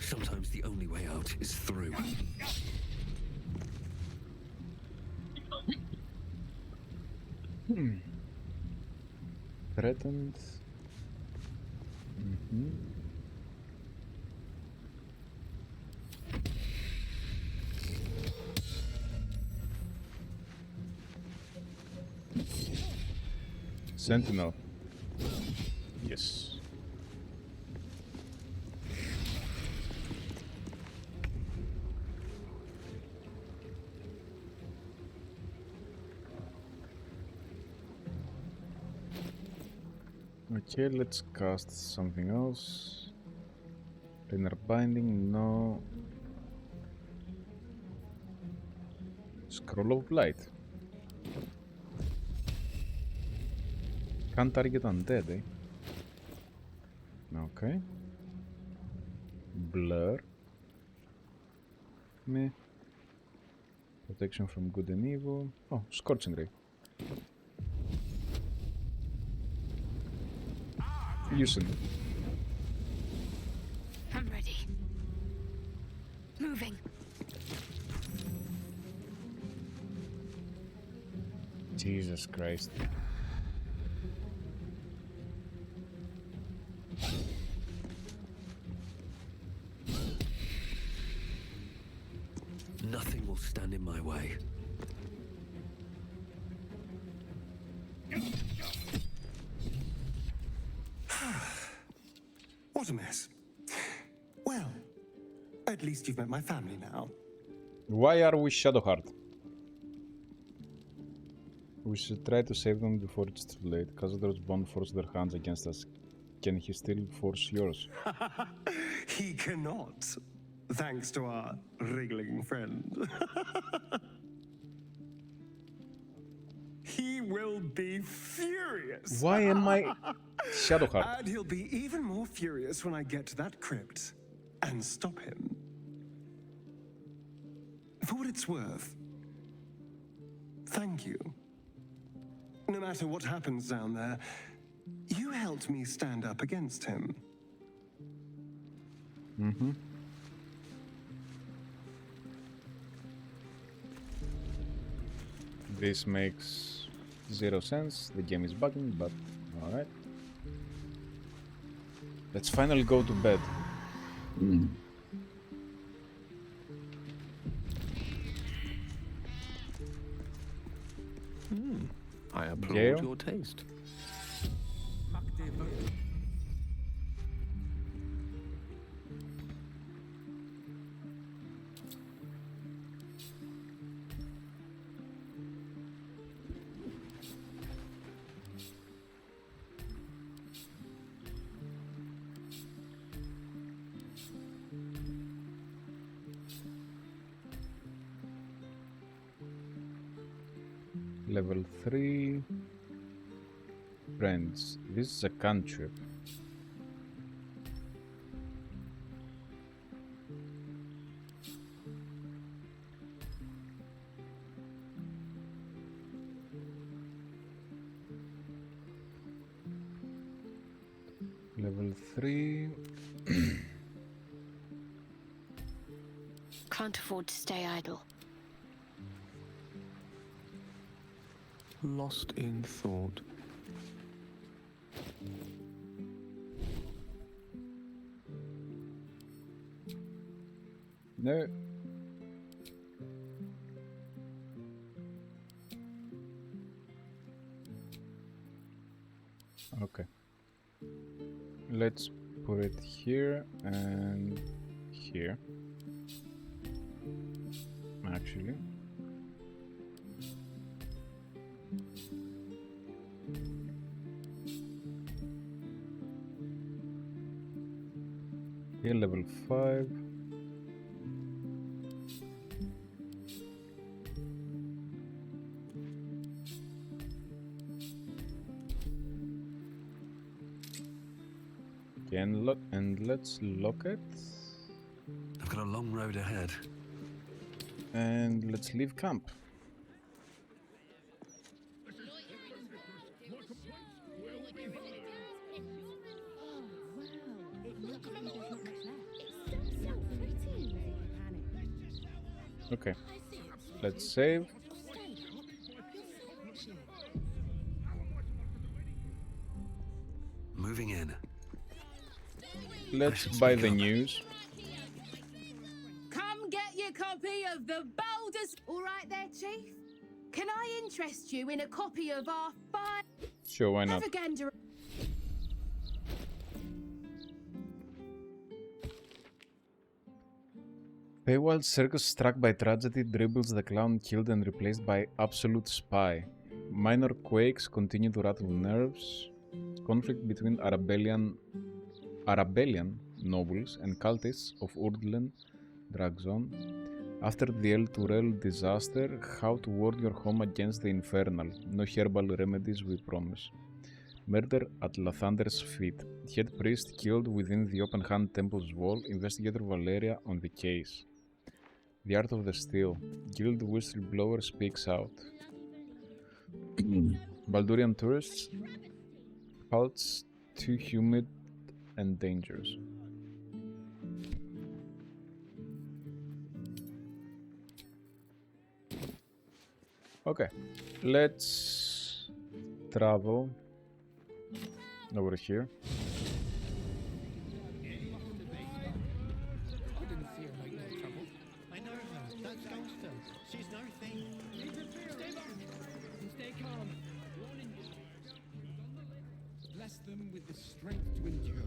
Sometimes the only way out is through. Threatened. Sentinel. Yes. Okay, let's cast something else. Inner Binding, no. Scroll of Light. Can't target undead, eh? Okay. Blur. Meh. Protection from good and evil. Oh, Scorching Ray. Using. I'm ready. Moving. Jesus Christ. Nothing will stand in my way. What a mess. Well, at least you've met my family now. Why are we Shadowheart? We should try to save them before it's too late. Cazador's bond forced their hands against us. Can he still force yours? He cannot, thanks to our wriggling friend. He will be furious. Why am I Shadowheart? And he'll be even more furious when I get to that crypt and stop him. For what it's worth, Thank you. No matter what happens down there, you helped me stand up against him. Mm-hmm. This makes zero sense. The game is bugging, but alright. Let's finally go to bed. I applaud Gale? your taste. Level 3. Friends. This is a cantrip. Level 3. Can't afford to stay idle. Lost in thought. No. Okay. Let's put it here and here. Actually. Here, level 5. Okay, and let's lock it. I've got a long road ahead. And let's leave camp. Okay, let's save. Moving in. Let's buy the news. Come get your copy of the Baldur's... All right there, Chief? Can I interest you in a copy of our Sure, why not? propaganda... Paywall circus struck by tragedy dribbles the clown killed and replaced by absolute spy. Minor quakes continue to rattle nerves. Conflict between Arabellian nobles and cultists of Urdlen drags on. After the El Turel disaster, how to ward your home against the infernal. No herbal remedies we promise. Murder at Lathander's feet. Head priest killed within the open hand temple's wall. Investigator Valeria on the case. The art of the steel. Guild whistleblower speaks out. Baldurian tourists. Cults too humid and dangerous. Okay, let's travel over here. Stay calm. Bless them with the strength to endure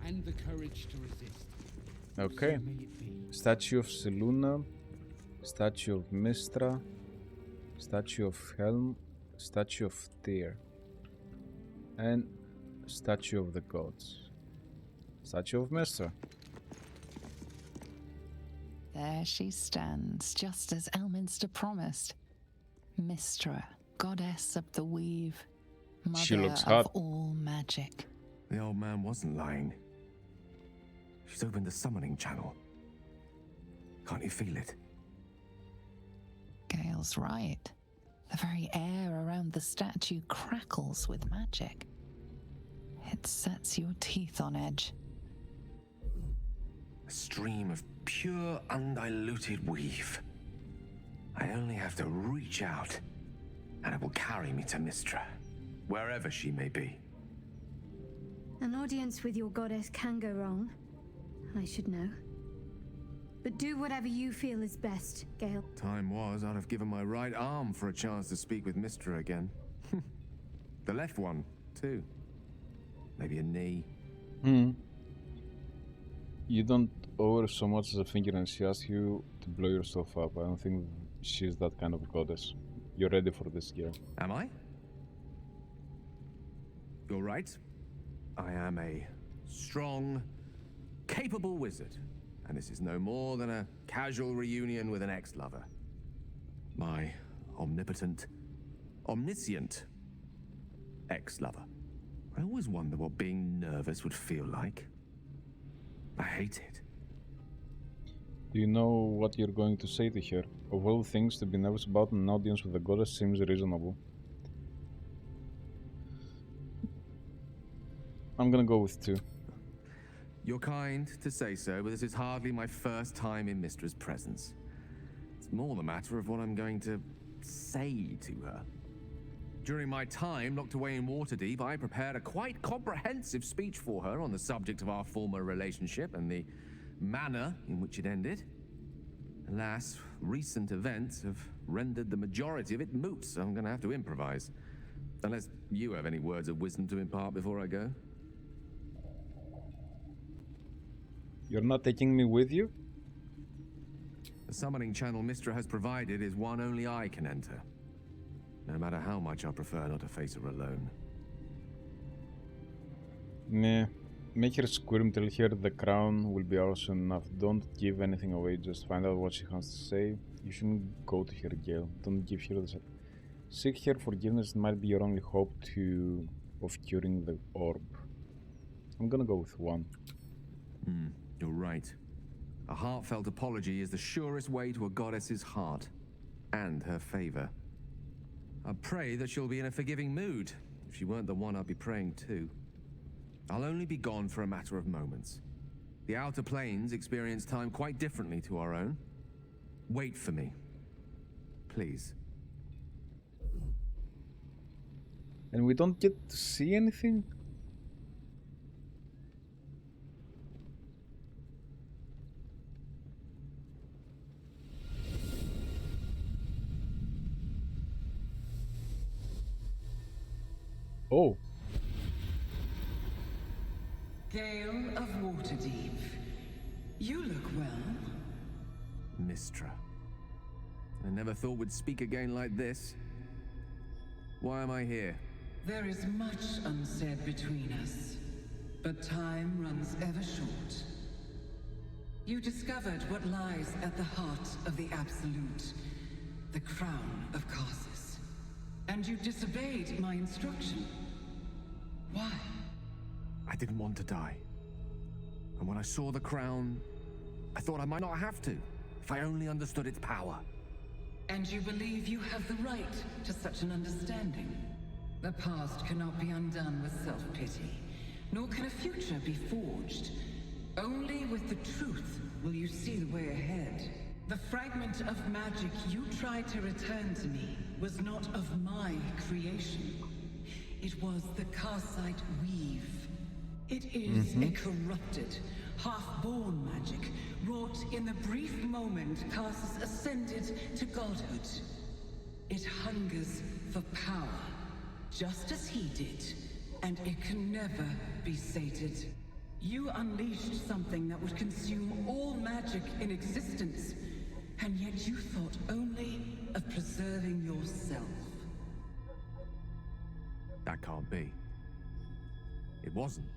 and the courage to resist. Okay. Statue of Seluna, statue of Mystra, statue of Helm, statue of Tyr, and statue of the gods. Statue of Mystra. There she stands, just as Elminster promised. Mystra, goddess of the weave, She mother looks of hot. all magic. The old man wasn't lying. She's opened the summoning channel. Can't you feel it? Gale's right. The very air around the statue crackles with magic. It sets your teeth on edge. A stream of pure, undiluted weave. I only have to reach out, and it will carry me to Mystra, wherever she may be. An audience with your goddess can go wrong. I should know. But do whatever you feel is best, Gale. Time was, I'd have given my right arm for a chance to speak with Mystra again. The left one, too. Maybe a knee. You don't owe her so much as a finger and she asks you to blow yourself up. I don't think she's that kind of goddess. You're ready for this, girl. Am I? You're right. I am a strong, capable wizard. And this is no more than a casual reunion with an ex-lover. My omnipotent, omniscient ex-lover. I always wonder what being nervous would feel like. I hate it. Do you know what you're going to say to her? Of all things to be nervous about, an audience with a goddess seems reasonable. I'm gonna go with 2. You're kind to say so, but this is hardly my first time in Mystra's presence. It's more the matter of what I'm going to say to her. During my time locked away in Waterdeep, I prepared a quite comprehensive speech for her on the subject of our former relationship and the manner in which it ended. Alas, recent events have rendered the majority of it moot, so I'm going to have to improvise. Unless you have any words of wisdom to impart before I go. You're not taking me with you? The summoning channel Mystra has provided is one only I can enter. No matter how much I prefer not to face her alone. Meh. Make her squirm, tell her the crown will be ours soon enough. Don't give anything away, just find out what she has to say. You shouldn't go to her, Gale. Don't give her the... Seek her forgiveness, it might be your only hope of curing the orb. I'm gonna go with 1. You're right. A heartfelt apology is the surest way to a goddess's heart. And her favor. I pray that she'll be in a forgiving mood. If she weren't the one I'd be praying to. I'll only be gone for a matter of moments. The Outer Planes experience time quite differently to our own. Wait for me. Please. And we don't get to see anything? Oh. Gale of Waterdeep. You look well. Mystra. I never thought we'd speak again like this. Why am I here? There is much unsaid between us, but time runs ever short. You discovered what lies at the heart of the Absolute, the crown of Karsus. And you disobeyed my instruction. Why? I didn't want to die. And when I saw the crown, I thought I might not have to, if I only understood its power. And you believe you have the right to such an understanding? The past cannot be undone with self-pity, nor can a future be forged. Only with the truth will you see the way ahead. The fragment of magic you tried to return to me was not of my creation. It was the Karsite weave. It is a corrupted, half-born magic, wrought in the brief moment Karsus ascended to godhood. It hungers for power, just as he did, and it can never be sated. You unleashed something that would consume all magic in existence, and yet you thought only of preserving yourself. That can't be. It wasn't.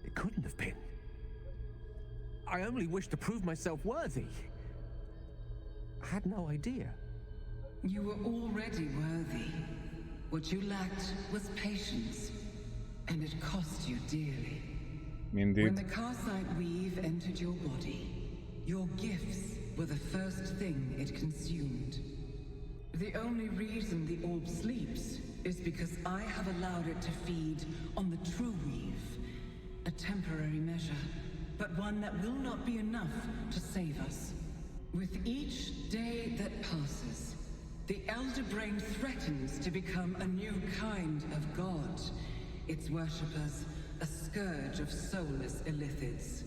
It couldn't have been. I only wished to prove myself worthy. I had no idea. You were already worthy. What you lacked was patience, and it cost you dearly. Indeed. When the Karsite weave entered your body, your gifts were the first thing it consumed. The only reason the orb sleeps is because I have allowed it to feed on the true weave. A temporary measure, but one that will not be enough to save us. With each day that passes, the Elder Brain threatens to become a new kind of god. Its worshippers, a scourge of soulless illithids.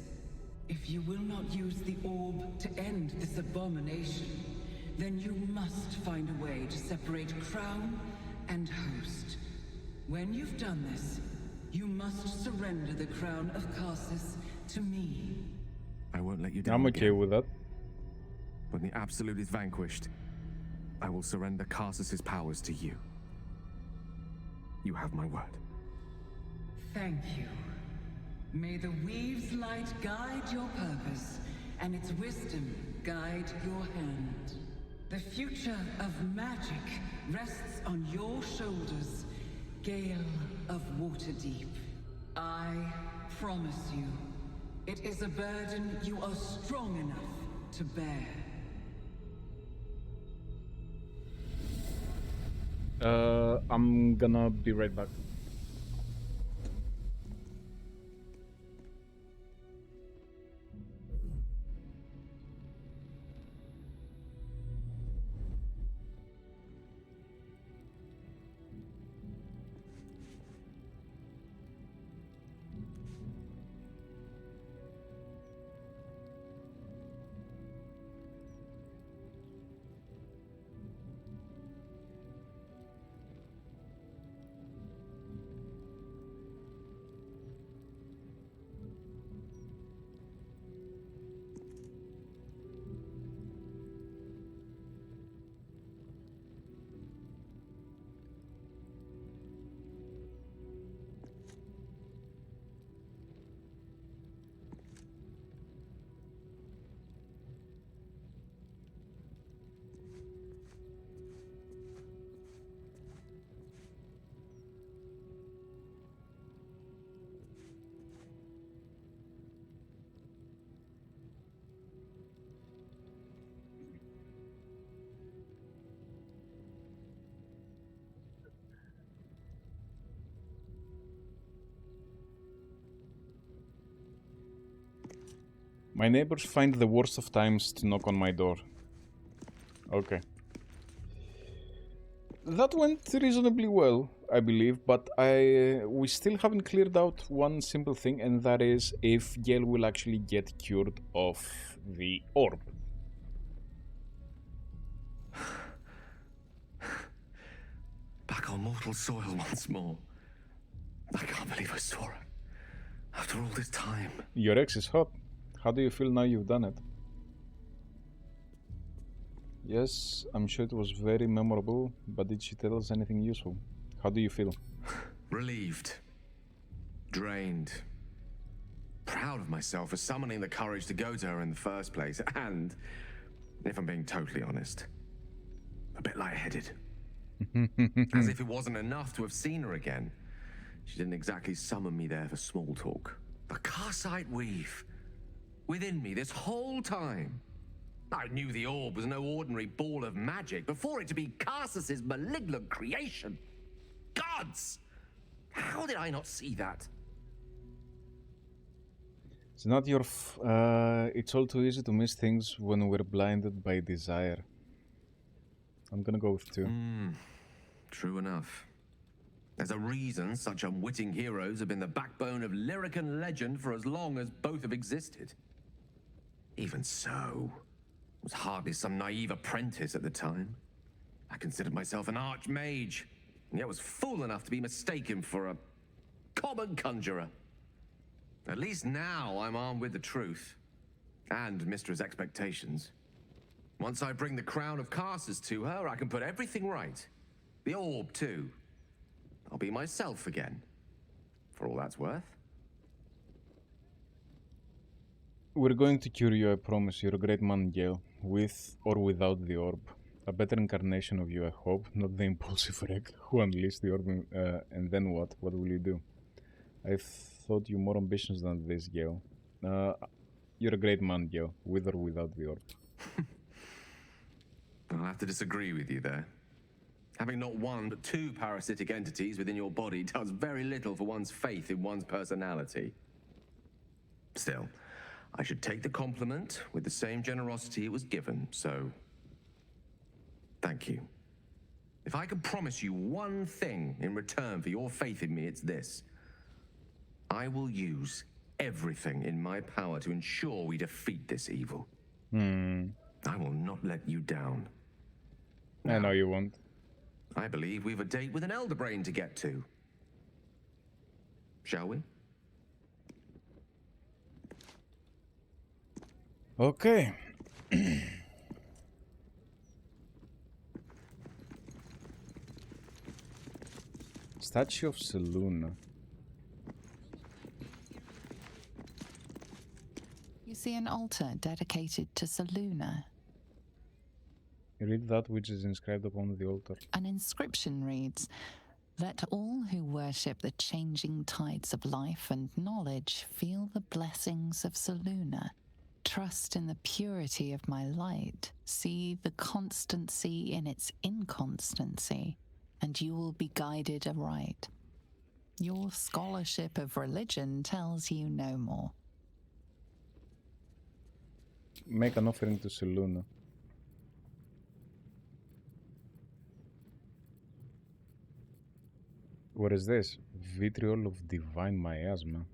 If you will not use the orb to end this abomination, then you must find a way to separate crown and host. When you've done this, you must surrender the crown of Karsus to me. I won't let you down. I'm okay again. with that. When the Absolute is vanquished, I will surrender Karsus's powers to you. You have my word. Thank you. May the Weave's light guide your purpose, and its wisdom guide your hand. The future of magic rests on your shoulders, Gale of Waterdeep. I promise you, it is a burden you are strong enough to bear. I'm gonna be right back. My neighbors find the worst of times to knock on my door. Okay. That went reasonably well, I believe, but we still haven't cleared out one simple thing, and that is if Gale will actually get cured of the orb. Back on mortal soil once more. I can't believe I saw her. After all this time. Your ex is hot. How do you feel now you've done it? Yes, I'm sure it was very memorable, but did she tell us anything useful? How do you feel? Relieved. Drained. Proud of myself for summoning the courage to go to her in the first place, and, if I'm being totally honest, a bit lightheaded. As if it wasn't enough to have seen her again. She didn't exactly summon me there for small talk. The Karsite weave. Within me this whole time. I knew the orb was no ordinary ball of magic before it to be Karsus's malignant creation. Gods! How did I not see that? It's not your it's all too easy to miss things when we're blinded by desire. I'm gonna go with 2. True enough. There's a reason such unwitting heroes have been the backbone of lyric and legend for as long as both have existed. Even so, I was hardly some naive apprentice at the time. I considered myself an archmage, and yet was fool enough to be mistaken for a common conjurer. At least now I'm armed with the truth, and Mystra's expectations. Once I bring the crown of Karsus to her, I can put everything right. The orb, too. I'll be myself again, for all that's worth. We're going to cure you, I promise. You're a great man, Gale. With or without the orb. A better incarnation of you, I hope. Not the impulsive wreck who unleashed the orb. And then what? What will you do? I thought you more ambitious than this, Gale. You're a great man, Gale. With or without the orb. I'll have to disagree with you there. Having not one but two parasitic entities within your body does very little for one's faith in one's personality. Still, I should take the compliment with the same generosity it was given, so thank you. If I can promise you one thing in return for your faith in me, it's this. I will use everything in my power to ensure we defeat this evil. I will not let you down. I know you won't. I believe we've a date with an elder brain to get to. Shall we? Okay. Statue of Seluna. You see an altar dedicated to Seluna. Read that which is inscribed upon the altar. An inscription reads, "Let all who worship the changing tides of life and knowledge feel the blessings of Seluna. Trust in the purity of my light. See the constancy in its inconstancy, and you will be guided aright. Your scholarship of religion tells you no more." Make an offering to Seluna. What is this? Vitriol of divine miasma.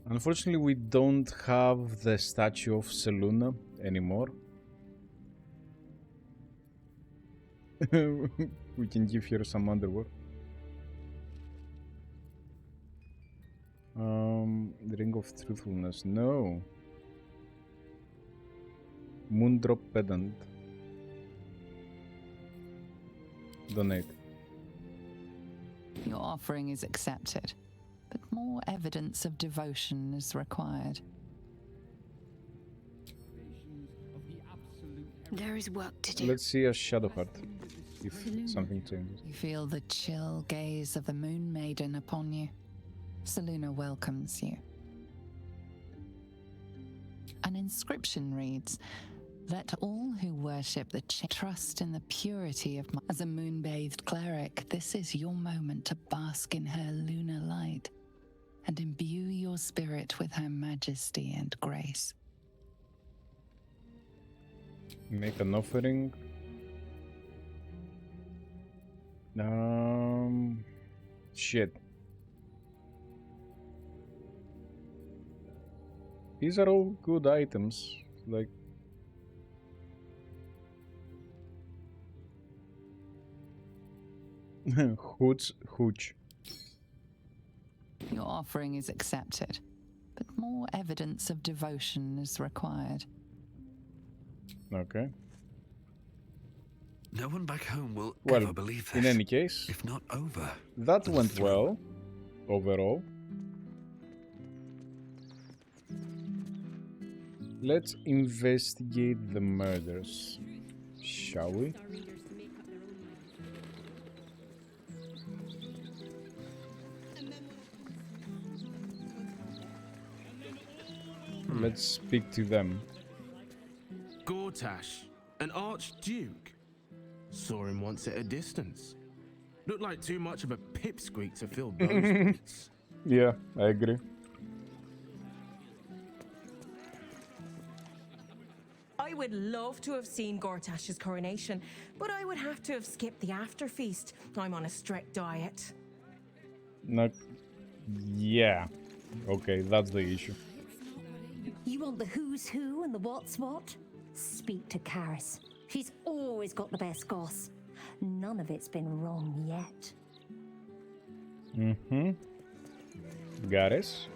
Unfortunately, we don't have the statue of Seluna anymore. We can give her some underwear. The Ring of Truthfulness. No. Moondrop Pedant. Donate. Your offering is accepted, but more evidence of devotion is required. There is work to do. Let's see a shadow card, if something changes. You feel the chill gaze of the Moon Maiden upon you. Seluna welcomes you. An inscription reads, "Let all who worship the trust in the purity of my..." As a moon-bathed cleric, this is your moment to bask in her lunar light and imbue your spirit with her majesty and grace. Make an offering. Shit. These are all good items, like... Hooch. Your offering is accepted, but more evidence of devotion is required. Okay. No one back home will Well, ever believe this. in any case, if not over. That went well, overall. Let's investigate the murders, shall we? Let's speak to them. Gortash, an archduke. Saw him once at a distance. Looked like too much of a pipsqueak to fill those boots. Yeah, I agree. I would love to have seen Gortash's coronation, but I would have to have skipped the after feast. I'm on a strict diet. Not... Yeah. Okay, that's the issue. You want the who's who and the what's what? Speak to Karis. She's always got the best goss. None of it's been wrong yet. Gares?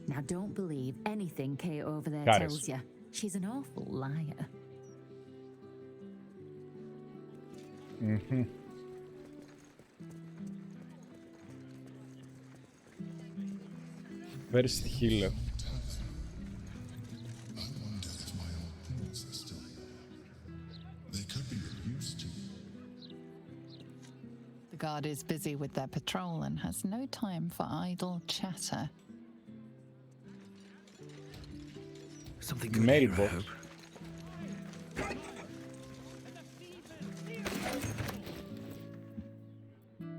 Now don't believe anything Kate over there Karis. tells you. She's an awful liar. First healer. The guard is busy with their patrol and has no time for idle chatter. Something good Mail here, I box. hope.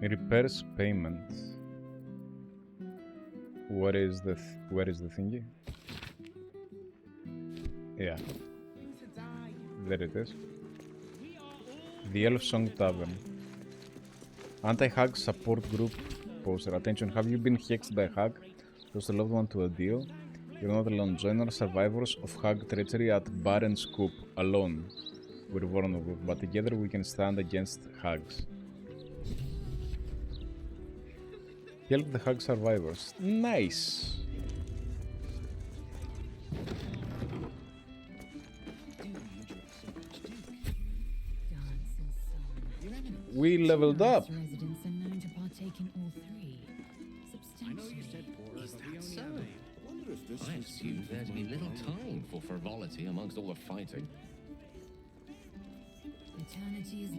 Repairs payment. Where is the thingy? Yeah. There it is. The Elf Song Tavern. Anti-hag support group poster. Attention, have you been hexed by a hag? Lost a loved one to a deal? You're not alone. Join our survivors of hag treachery at Barren Scoop. Alone. We're vulnerable, but together we can stand against hags. Help the hag survivors. Nice! We leveled up! Residents are known to partake in all three. Substantially. Is that so? I assumed there'd be little time for frivolity amongst all the fighting. Eternity is...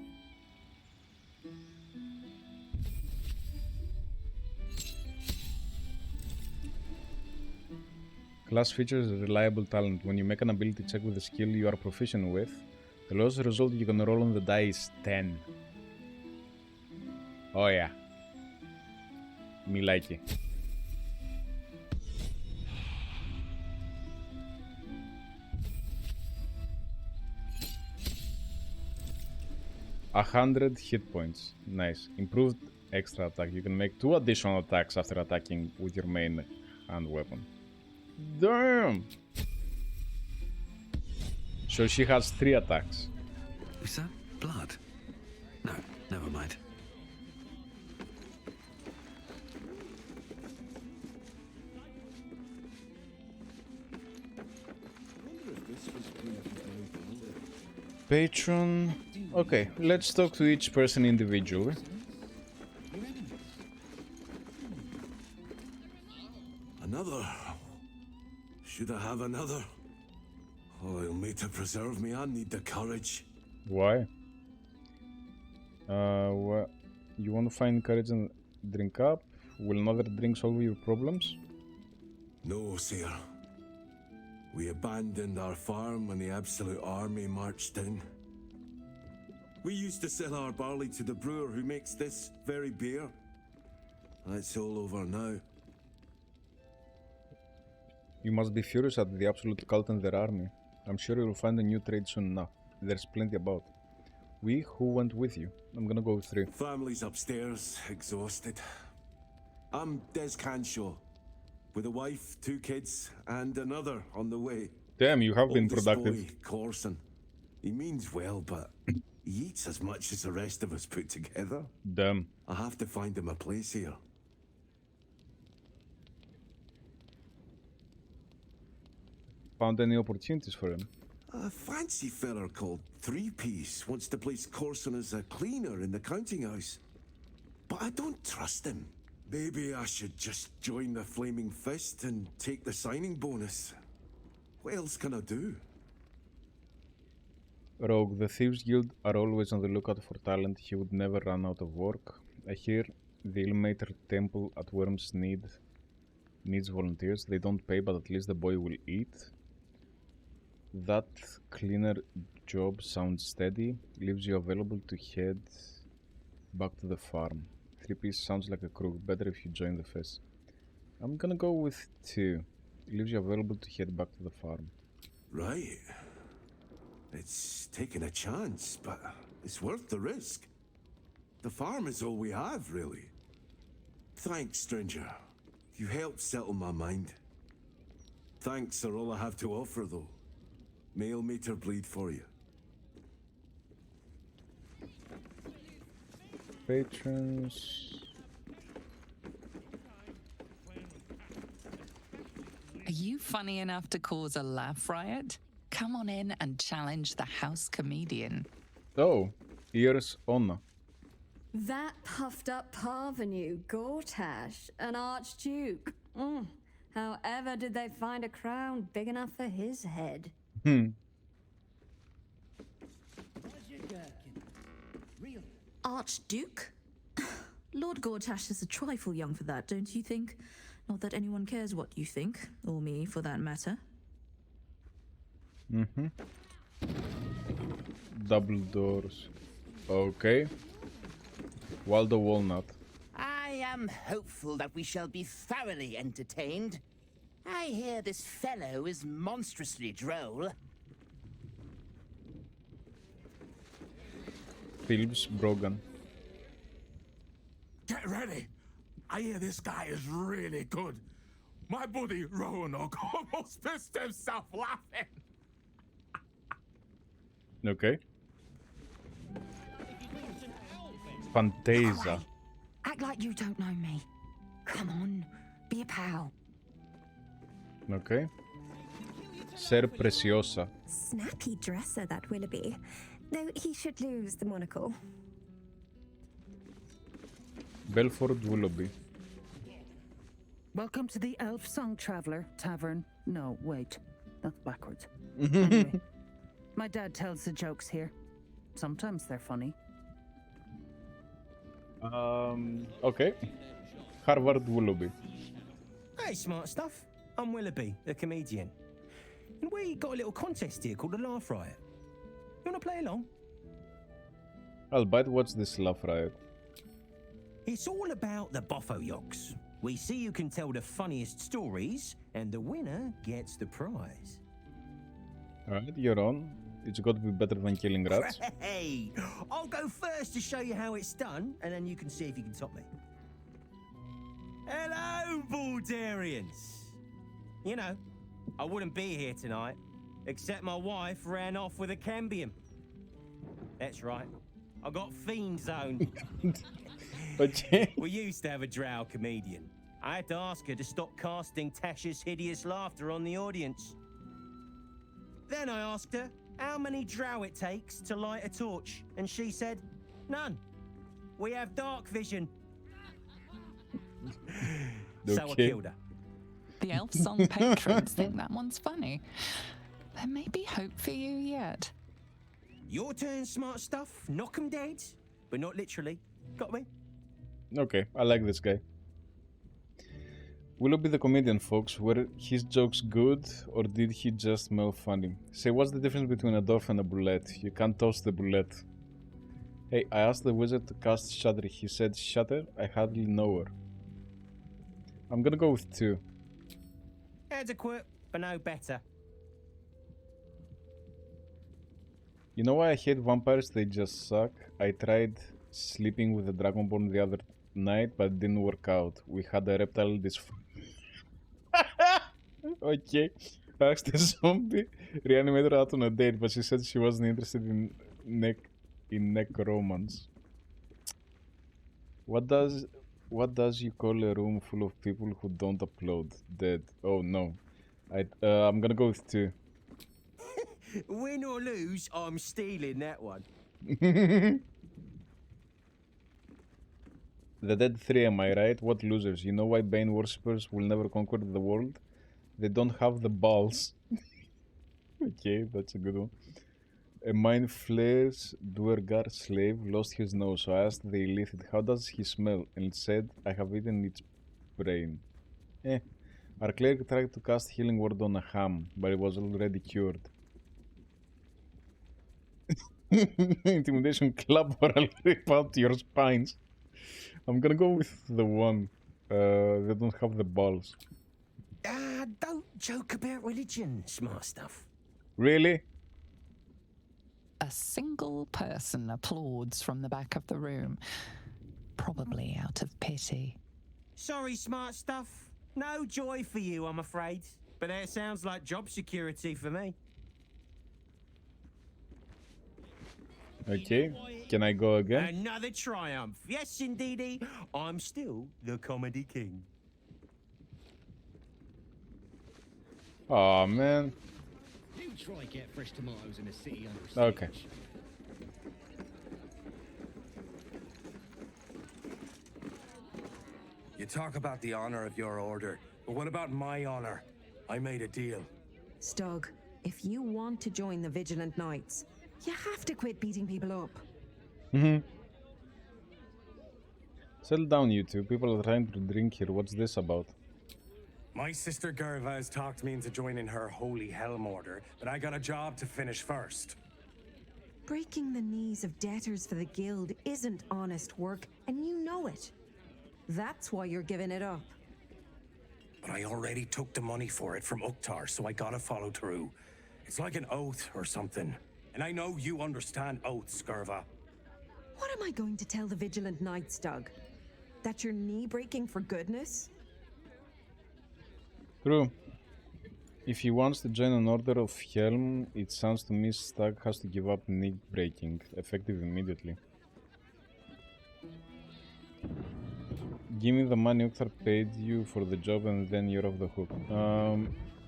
Class features reliable talent. When you make an ability check with a skill you are proficient with, the lowest result you can roll on the die is 10. Oh yeah. Me like it. A 100 hit points. Nice. Improved extra attack. You can make 2 additional attacks after attacking with your main hand weapon. Damn! So she has 3 attacks. Is that blood? No, never mind. Patron. Okay, let's talk to each person individually. Another? Should I have another? Oh, it'll need to preserve me. I need the courage. Why? What? You want to find courage and drink up? Will another drink solve your problems? No, sir. We abandoned our farm when the Absolute Army marched in. We used to sell our barley to the brewer who makes this very beer. That's all over now. You must be furious at the Absolute cult and their army. I'm sure you'll find a new trade soon enough. There's plenty about. Who went with you? I'm gonna go with 3. Family's upstairs, exhausted. I'm Des Canshaw, with a wife, 2 kids, and another on the way. Damn, you have been Oldest productive. boy, Corson. He means well, but he eats as much as the rest of us put together. Damn. I have to find him a place here. Found any opportunities for him? A fancy feller called Three Piece wants to place Corson as a cleaner in the counting house. But I don't trust him. Maybe I should just join the Flaming Fist and take the signing bonus. What else can I do? Rogue, the Thieves Guild are always on the lookout for talent. He would never run out of work. I hear the Ilmater Temple at Worms needs volunteers. They don't pay, but at least the boy will eat. That cleaner job sounds steady. Leaves you available to head back to the farm. 3-piece sounds like a crook. Better if you join the fest. I'm gonna go with 2. Leaves you available to head back to the farm. Right. It's taking a chance, but it's worth the risk. The farm is all we have, really. Thanks, stranger. You helped settle my mind. Thanks are all I have to offer, though. May Ilmater bleed for you. Patrons. Are you funny enough to cause a laugh riot? Come on in and challenge the house comedian. Oh, here's Onna. That puffed up parvenu, Gortash, an archduke. However did they find a crown big enough for his head? Archduke? Lord Gortash is a trifle young for that, don't you think? Not that anyone cares what you think, or me for that matter. Mm-hmm. Double doors. Okay. Waldo Walnut. I am hopeful that we shall be thoroughly entertained. I hear this fellow is monstrously droll. Phillips Brogan. Get ready. I hear this guy is really good. My buddy Roanoke almost pissed himself laughing. Okay. Fantasia. Act like you don't know me. Come on, be a pal. Okay. Ser Preciosa. Snappy dresser, that Willoughby. Though he should lose the monocle. Belford Willoughby. Welcome to the Elf Song Traveler Tavern. No, wait. That's backwards. Anyway, my dad tells the jokes here. Sometimes they're funny. Okay. Harvard Willoughby. Hey, smart stuff. I'm Willoughby, the comedian. And we got a little contest here called the Laugh Riot. You want to play along? Albeit, what's this laugh riot? It's all about the Boffo-Yoks. We see who can tell the funniest stories, and the winner gets the prize. Alright, you're on. It's got to be better than killing rats. Hey, I'll go first to show you how it's done, and then you can see if you can top me. Hello, Baldurians. You know, I wouldn't be here tonight, except my wife ran off with a cambium. That's right. I got fiend zone. Okay. We used to have a drow comedian. I had to ask her to stop casting Tasha's hideous laughter on the audience. Then I asked her how many drow it takes to light a torch, and she said, none. We have dark vision. So I killed her. The Elf Song patrons think that one's funny. There may be hope for you yet. Your turn, smart stuff. Knock 'em dead, but not literally. Got me? Okay, I like this guy. Willoughby the comedian, folks. Were his jokes good, or did he just smell funny? Say, what's the difference between a dwarf and a bullet? You can't toss the bullet. Hey, I asked the wizard to cast Shatter. He said, Shatter? I hardly know her. I'm gonna go with 2. Adequate, but no better. You know why I hate vampires? They just suck. I tried sleeping with a dragonborn the other night, but it didn't work out. We had a reptile Okay. I asked the zombie reanimator out on a date, but she said she wasn't interested in necromance. What does you call a room full of people who don't upload? Dead. Oh no. I'm gonna go with 2. Win or lose, I'm stealing that one. The Dead 3, am I right? What losers? You know why Bane worshippers will never conquer the world? They don't have the balls. Okay, that's a good one. A Mind Flayer's Duergar slave lost his nose, so I asked the illithid, how does he smell? And it said, I have eaten its brain. Our cleric tried to cast Healing Word on a ham, but it was already cured. Intimidation club or I'll rip out your spines. I'm gonna go with the one. They don't have the balls. Don't joke about religion, smart stuff. Really? A single person applauds from the back of the room, probably out of pity. Sorry, smart stuff. No joy for you, I'm afraid. But that sounds like job security for me. Okay, can I go again? Another triumph. Yes, indeedy. I'm still the comedy king. Oh man. You try get fresh tomatoes in a city under siege. Okay. You talk about the honor of your order, but what about my honor? I made a deal. Stug, if you want to join the Vigilant Knights, you have to quit beating people up. Settle down, you two. People are trying to drink here. What's this about? My sister Gerva has talked me into joining her Holy Helm Order, but I got a job to finish first. Breaking the knees of debtors for the guild isn't honest work, and you know it. That's why you're giving it up. But I already took the money for it from Uktar, so I gotta follow through. It's like an oath or something. And I know you understand oaths, Gerva. What am I going to tell the Vigilant Knights, Doug? That you're knee-breaking for goodness? True. If he wants to join an Order of Helm, it sounds to me Stag has to give up knee-breaking, effective immediately. Give me the money Uktar paid you for the job and then you're off the hook.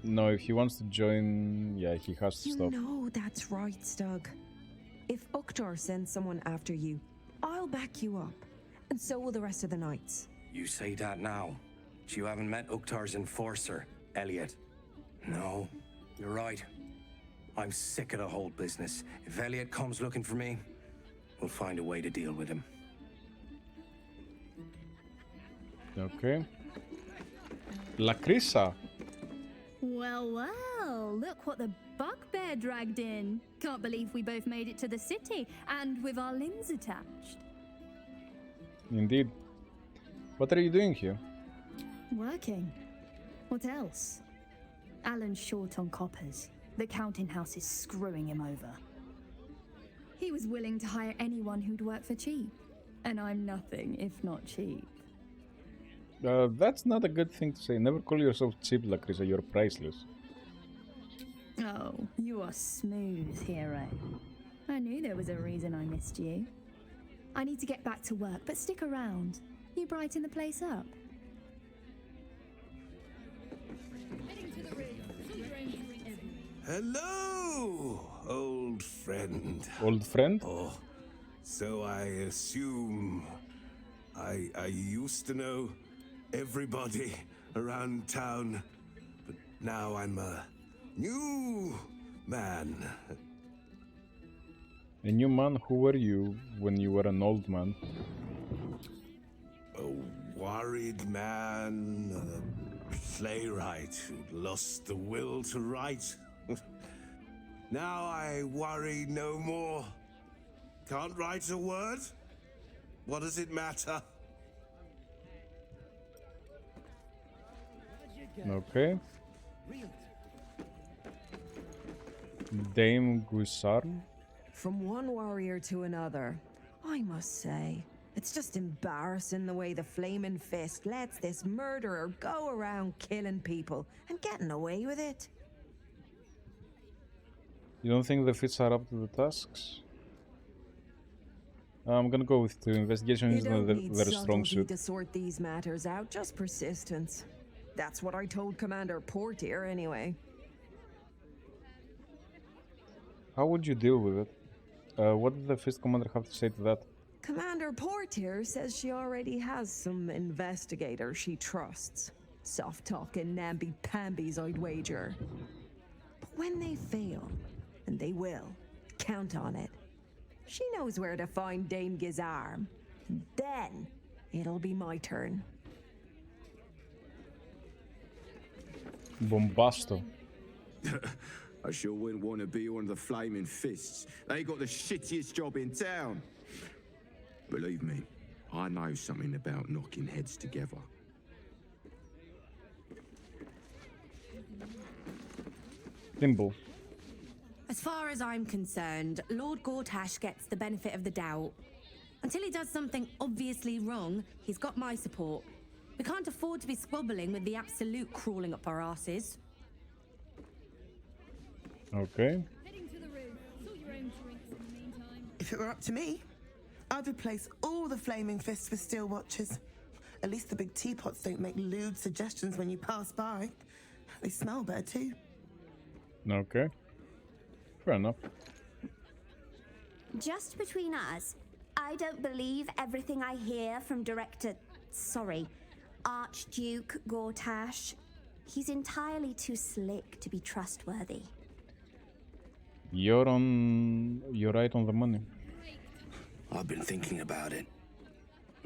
No, if he wants to join, yeah, he has to stop. You know that's right, Stug. If Uktar sends someone after you, I'll back you up. And so will the rest of the knights. You say that now, but you haven't met Uktar's enforcer, Elliot. No, you're right. I'm sick of the whole business. If Elliot comes looking for me, we'll find a way to deal with him. Okay. Lacrissa. Well, well, look what the bugbear dragged in. Can't believe we both made it to the city, and with our limbs attached. Indeed. What are you doing here? Working. What else? Alan's short on coppers. The counting house is screwing him over. He was willing to hire anyone who'd work for cheap. And I'm nothing if not cheap. That's not a good thing to say. Never call yourself cheap, Lacrissa. You're priceless. Oh, you are smooth, hero. I knew there was a reason I missed you. I need to get back to work, but stick around. You brighten the place up. Hello, old friend. Old friend? Oh, so I assume I used to know everybody around town, but now I'm a new man. A new man? Who were you when you were an old man? A worried man, a playwright who lost the will to write. Now I worry no more. Can't write a word? What does it matter? Okay. Dame Gusarn? From one warrior to another, I must say, it's just embarrassing the way the Flaming Fist lets this murderer go around killing people and getting away with it. You don't think the Fists are up to the tasks? I'm gonna go with 2. Investigation is not their strong suit. To sort these matters out, just persistence. That's what I told Commander Portier anyway. How would you deal with it? What did the Fist Commander have to say to that? Commander Portier says she already has some investigators she trusts. Soft-talking namby-pambies, I'd wager. But when they fail, and they will, count on it. She knows where to find Dame Gizarm. Then, it'll be my turn. Bombasto. I sure wouldn't want to be one of the Flaming Fists. They got the shittiest job in town. Believe me, I know something about knocking heads together. Limbo. As far as I'm concerned, Lord Gortash gets the benefit of the doubt. Until he does something obviously wrong, he's got my support. We can't afford to be squabbling with the Absolute crawling up our asses. Okay. If it were up to me, I'd replace all the Flaming Fists with Steel Watchers. At least the big teapots don't make lewd suggestions when you pass by. They smell better too. Okay. Fair enough. Just between us, I don't believe everything I hear from Archduke Gortash. He's entirely too slick to be trustworthy. You're right on the money. I've been thinking about it.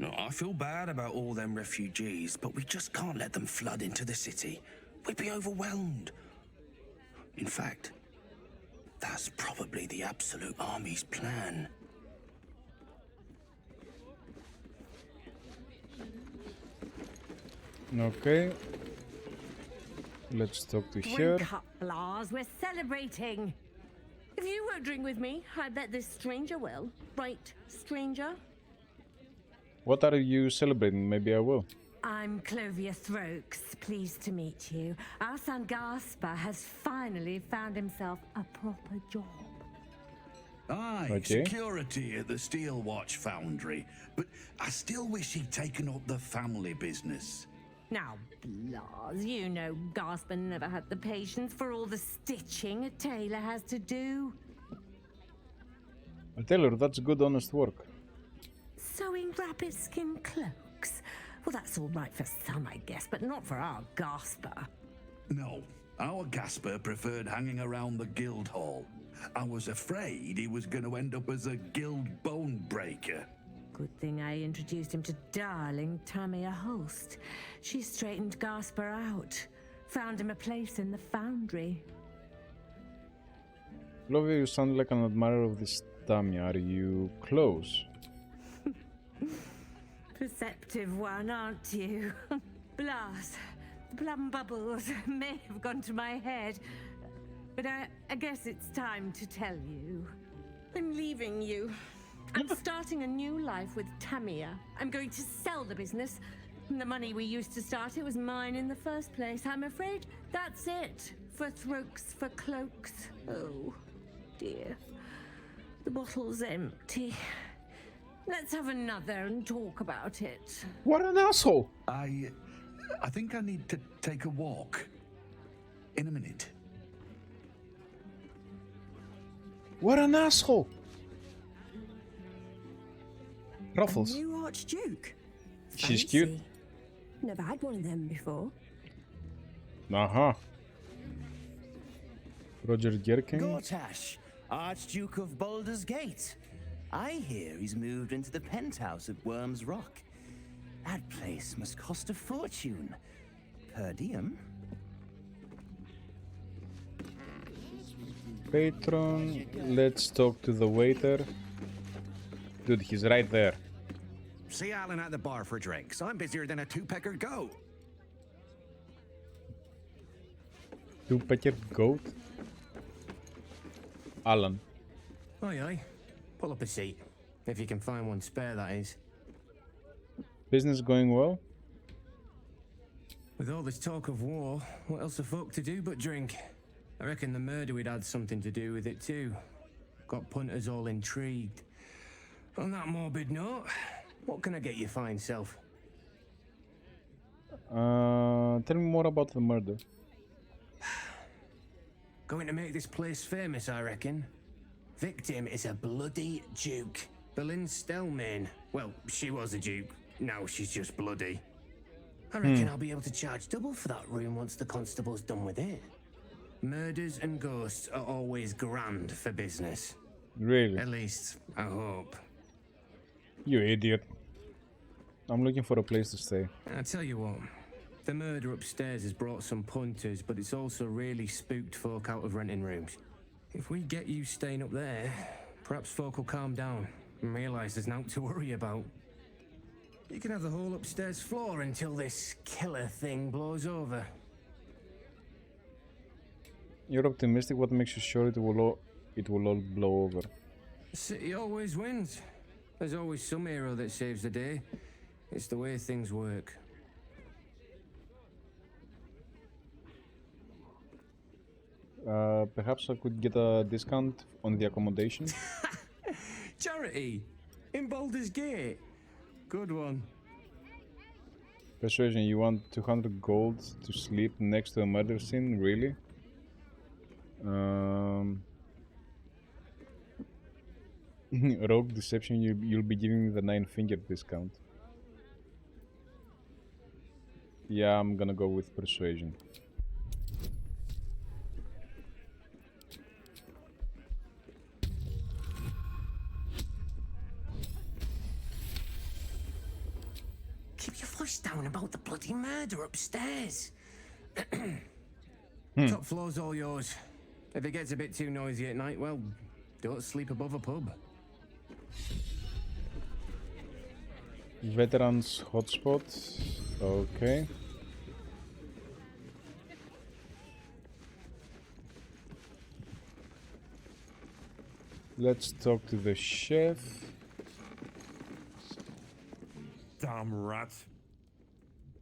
No, I feel bad about all them refugees, but we just can't let them flood into the city. We'd be overwhelmed. In fact, that's probably the Absolute Army's plan. Okay. Let's talk to her. Drink up, Blas. We're celebrating. If you won't drink with me, I bet this stranger will. Right, stranger? What are you celebrating? Maybe I will. I'm Clovia Throaks. Pleased to meet you. Our son Gaspar has finally found himself a proper job. Aye, Okay. security at the Steel Watch Foundry. But I still wish he'd taken up the family business. Now, Blas, you know Gaspar never had the patience for all the stitching a tailor has to do. I tell her that's good, honest work. Sewing rabbit skin cloaks. Well, that's all right for some, I guess, but not for our Gaspar. No, our Gaspar preferred hanging around the guild hall. I was afraid he was going to end up as a guild bone breaker. Good thing I introduced him to darling Tamia Holst. She straightened Gaspar out, found him a place in the foundry. Flovia, you sound like an admirer of this Tamia. Are you close? Perceptive one, aren't you? Blas, the plum bubbles may have gone to my head, but I guess it's time to tell you. I'm leaving you. I'm starting a new life with Tamia. I'm going to sell the business. The money we used to start it was mine in the first place. I'm afraid that's it for Throaks for Cloaks. Oh, dear. The bottle's empty. Let's have another and talk about it. What an asshole! I think I need to take a walk. In a minute. What an asshole! Ruffles. A new Archduke. She's cute. Fancy. Never had one of them before. Uh-huh. Roger Gherkin. Gortash, Archduke of Baldur's Gate. I hear he's moved into the penthouse at Worm's Rock. That place must cost a fortune. Per diem. Patron. Let's talk to the waiter. Dude, he's right there. See Alan at the bar for drinks. I'm busier than a two-pecker goat. Two-pecker goat? Alan. Aye, aye. Pull up a seat. If you can find one spare, that is. Business going well? With all this talk of war, what else are folk to do but drink? I reckon the murder would had something to do with it too. Got punters all intrigued. On that morbid note, what can I get you fine self? Tell me more about the murder. Going to make this place famous, I reckon. Victim is a bloody duke. Boleyn Stelmane. Well, she was a duke. Now she's just bloody. I reckon I'll be able to charge double for that room once the constable's done with it. Murders and ghosts are always grand for business. Really? At least, I hope. You idiot. I'm looking for a place to stay. I tell you what, the murder upstairs has brought some punters, but it's also really spooked folk out of renting rooms. If we get you staying up there, perhaps folk will calm down and realise there's nothing to worry about. You can have the whole upstairs floor until this killer thing blows over. You're optimistic. What makes you sure it will all blow over? The city always wins. There's always some hero that saves the day. It's the way things work. Perhaps I could get a discount on the accommodation. Charity! In Baldur's Gate! Good one. Persuasion, you want 200 gold to sleep next to a murder scene? Really? Rogue Deception, you'll be giving me the 9-finger discount. Yeah, I'm gonna go with Persuasion. the bloody murder upstairs. Top floor's all yours. If it gets a bit too noisy at night, well, don't sleep above a pub. Veterans hotspot. Okay. Let's talk to the chef. Damn rats.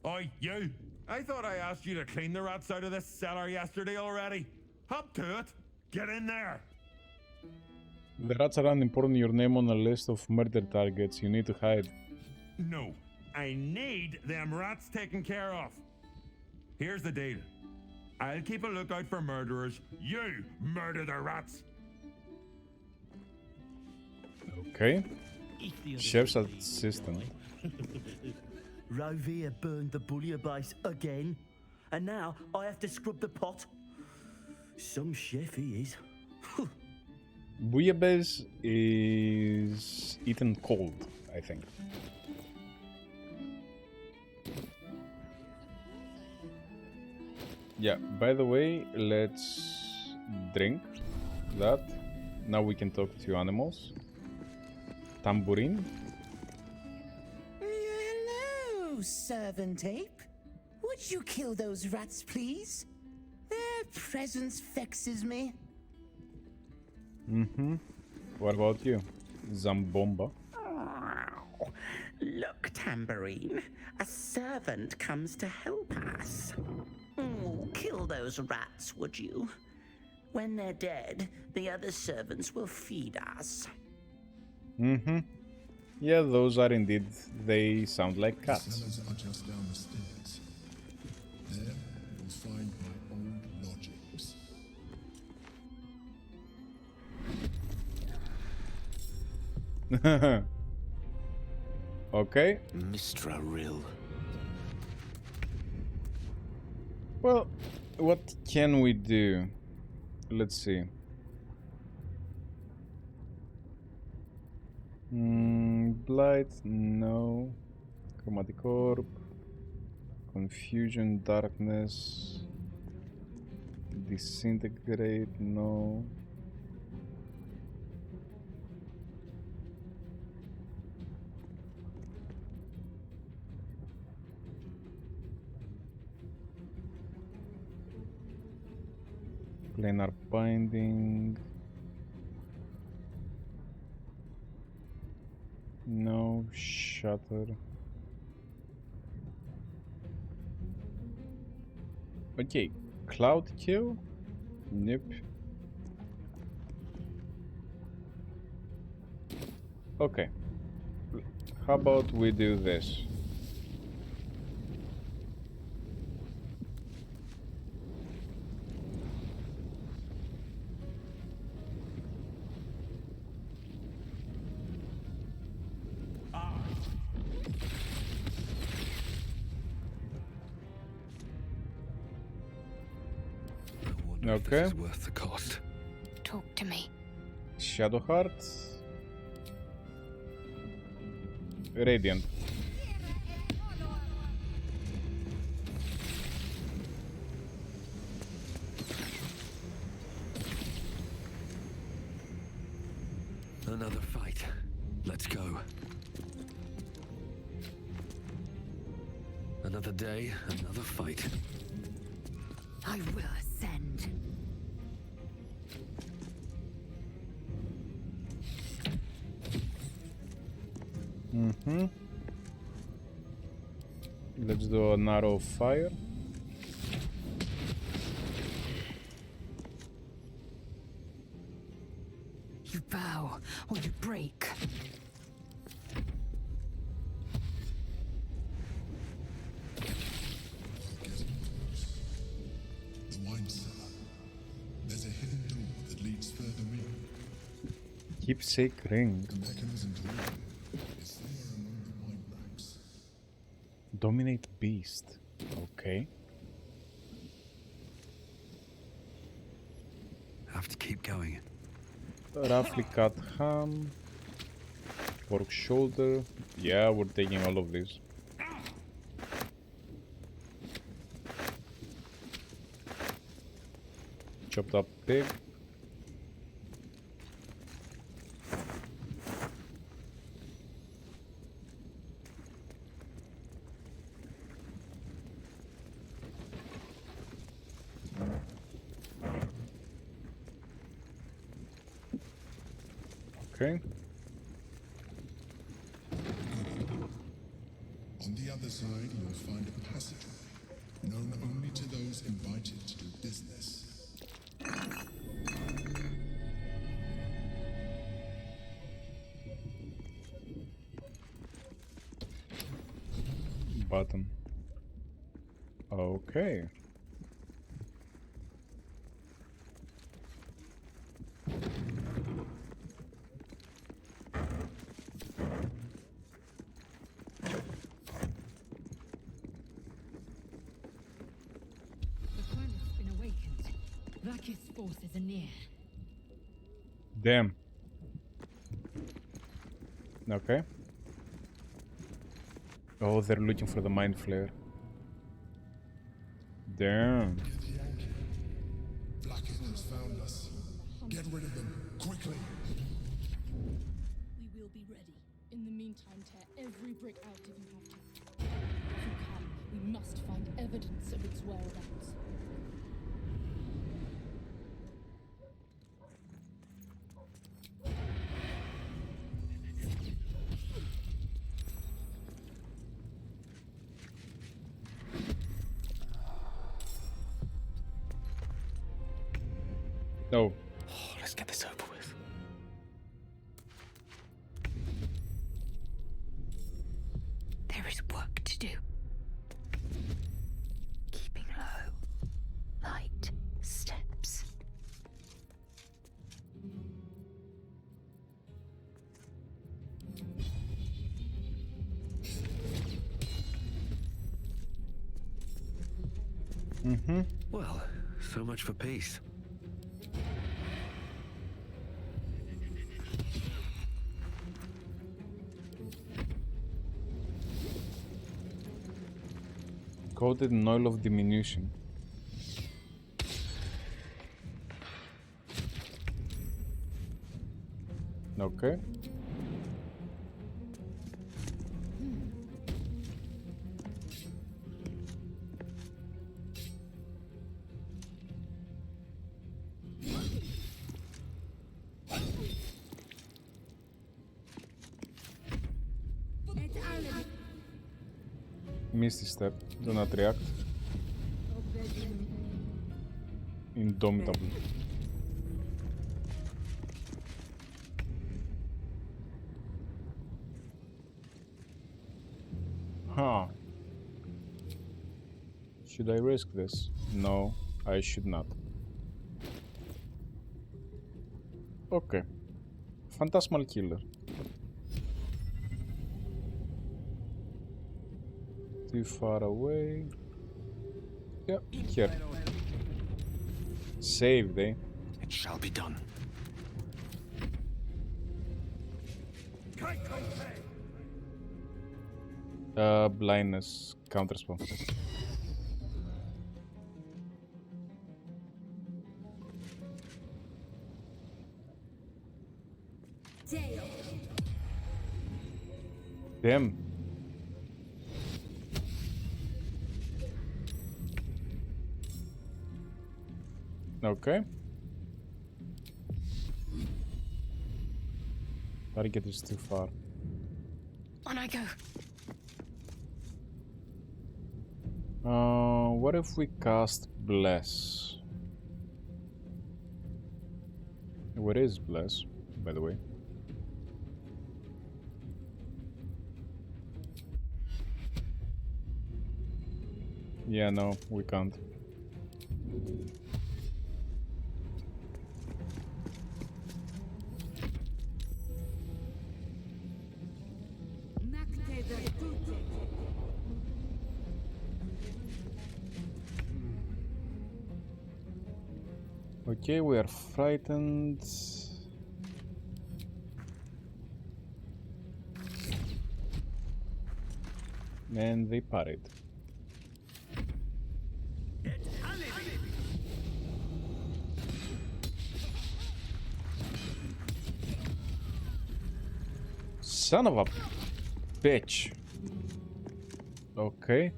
Oi, you! I thought I asked you to clean the rats out of this cellar yesterday already. Hop to it. Get in there. The rats are unimportant. Your name on a list of murder targets. You need to hide. No. I need them rats taken care of. Here's the deal. I'll keep a lookout for murderers. You murder the rats. Okay. Chef's assistant. Rovia burned the bouillabaisse again, and now I have to scrub the pot. Some chef he is. Bouillabaisse is eaten cold, I think. Yeah, by the way, let's drink that. Now we can talk to animals. Tambourine. Hello, servant ape. Would you kill those rats, please? Their presence vexes me. Mm-hmm. What about you, Zambomba? Oh, look, Tambourine. A servant comes to help us. Oh, kill those rats, would you? When they're dead, the other servants will feed us. Mm-hmm. Yeah, those are indeed. They sound like cats. The cellars are just down the stairs. There, you'll find my old lodgings. Okay. Mystra Rill. Well, what can we do? Let's see. Blight, no. Chromatic Orb. Confusion, Darkness. Disintegrate, no. Planar Binding. No. Shatter. Okay. Cloud Kill? Nope. Okay. How about we do this? Okay. This is worth the cost. Talk to me. Shadowheart. Radiant. Another fight. Let's go. Another day, another fight. I will ascend. Mm-hmm. Let's do an arrow of fire. You bow or you break. The wine cellar. There's a hidden door that leads further in. Keepsake ring. The mechanism to open it is somewhere among the wine racks. Dominate beast. Okay. Have to keep going. Roughly cut ham. Pork shoulder. Yeah, we're taking all of these. Chopped up pig. Okay. On the other side, you'll find a passageway, known only to those invited to do business. Button. Okay. Vakis' forces are near. Damn. Okay. Oh, they're looking for the mind flare. Damn. Blackened has found us. Get rid of them, quickly. We will be ready. In the meantime, tear every brick out if you have to. If you can, we must find evidence of its whereabouts. No. Oh, let's get this over with. There is work to do. Keeping low. Light steps. Mm-hmm. Well, so much for peace. Coated in oil of diminution. Okay. Misty step. Do not react. Indomitable. Huh. Should I risk this? No, I should not. Okay. Phantasmal killer. Too far away. Yeah, here. Saved, eh? It shall be done. Blindness. Counter spell. Damn. Okay. Target is too far. On I go. What if we cast Bless? What is Bless, by the way? Yeah, no, we can't. Okay, we are frightened. And they parried. Son of a bitch. Okay.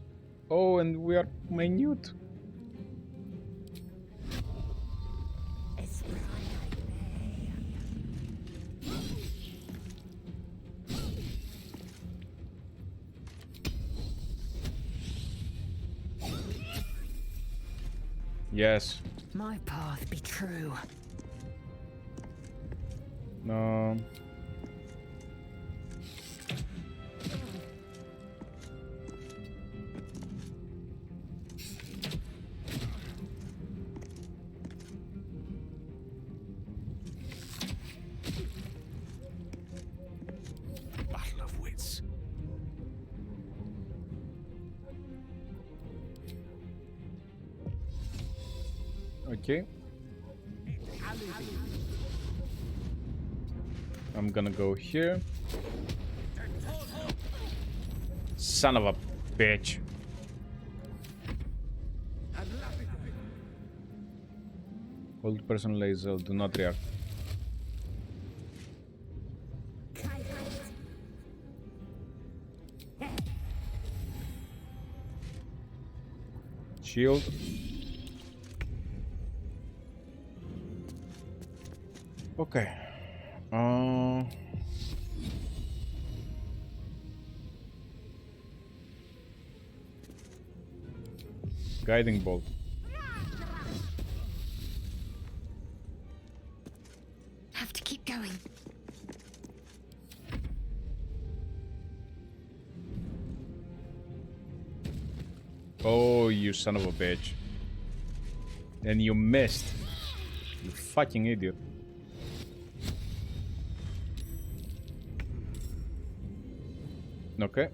Oh, and we are minute. Yes. My path be true. No. Battle of wits. Okay. I'm gonna go here. Son of a bitch. Old person laser, do not react. Shield. Okay. Guiding bolt. Have to keep going. Oh, you son of a bitch. And you missed. You fucking idiot. Okay.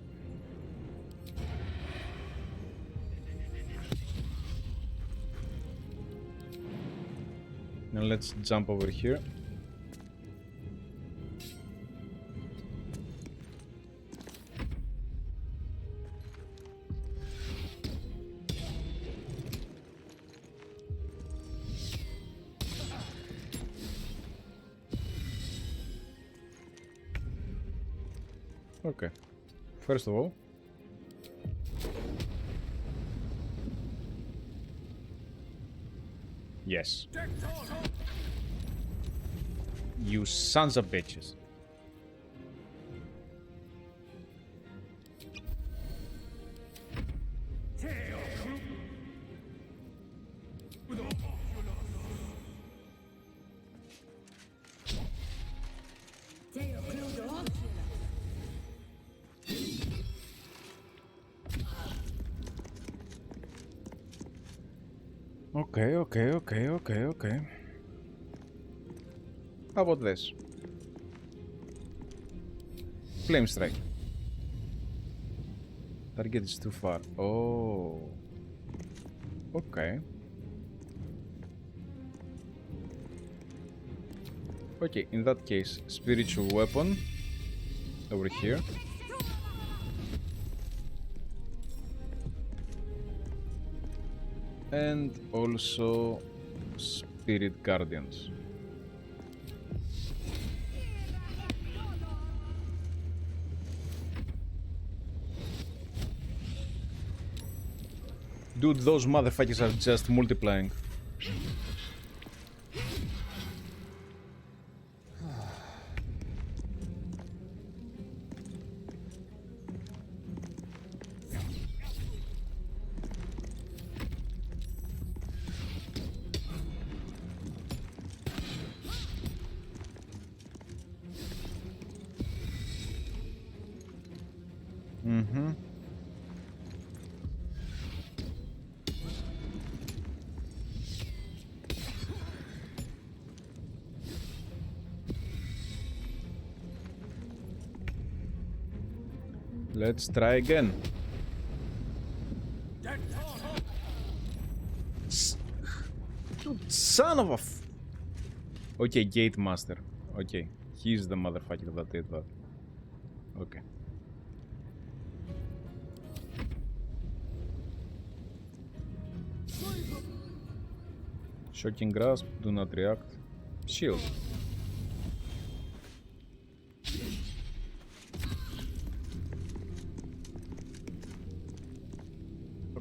Now let's jump over here. Okay. First of all, yes. You sons of bitches. Okay. How about this? Flame strike. Target is too far. Oh. Okay. Okay, in that case, spiritual weapon over here. And also spirit guardians. Dude, those motherfuckers are just multiplying. Mm-hmm. Let's try again. Son of a Okay, Gate Master. Okay, he's the motherfucker that did that. Okay. Shocking Grasp, do not react. Shield.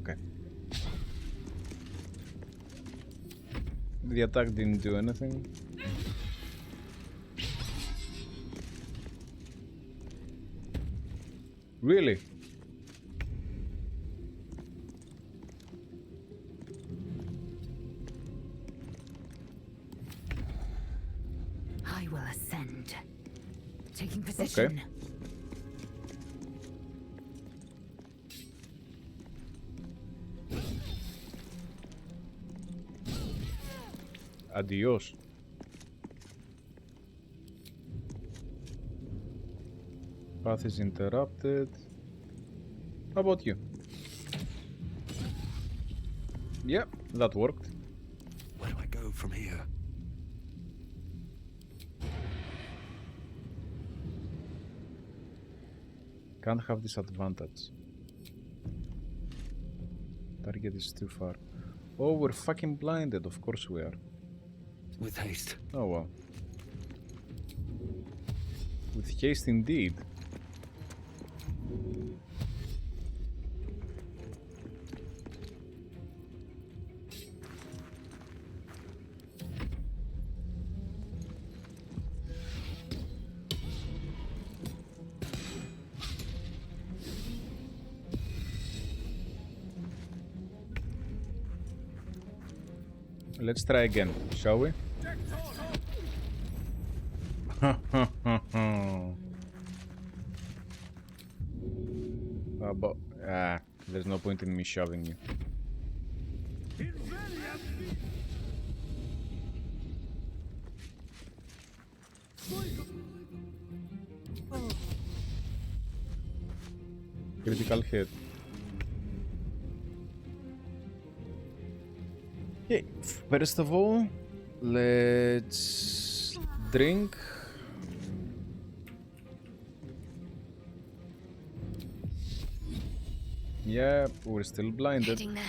Okay. The attack didn't do anything. Really? I will ascend. Taking position. Okay. Adios. Path is interrupted. How about you? Yep, that worked. Where do I go from here? Can't have disadvantage. Target is too far. Oh, we're fucking blinded. Of course we are. With haste. Oh well. With haste indeed. Let's try again, shall we? But there's no point in me shoving you. Critical hit. Okay, first of all, let's drink. Yeah, we're still blinded. Heading there.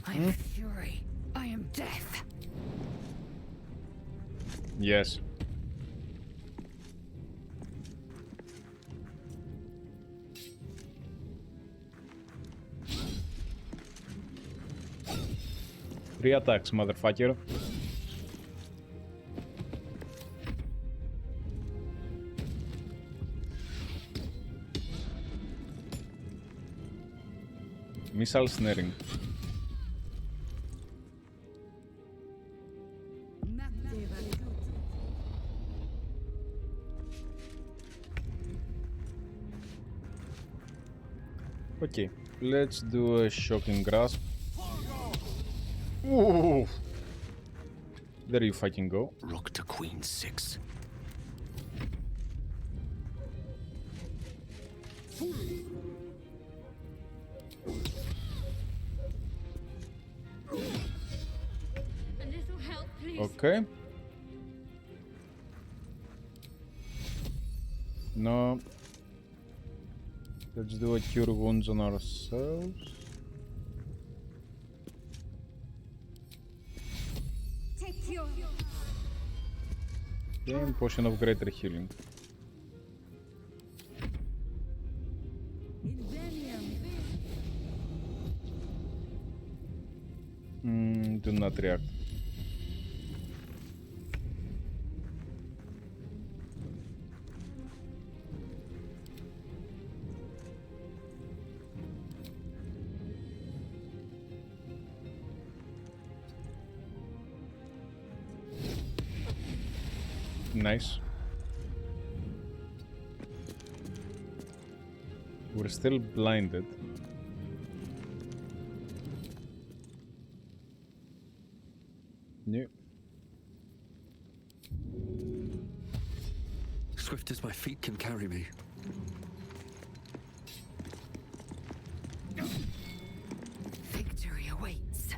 I am fury. I am death. Yes. Three attacks, motherfucker. Missile snaring. Okay, let's do a shocking grasp. Ooh. There you fucking go. Rook to queen 6. A little help, please. Okay. No. Let's do a cure wounds on ourselves. Take your Game potion of greater healing. Do not react. Nice. We're still blinded. No. Swift as my feet can carry me. Victory awaits.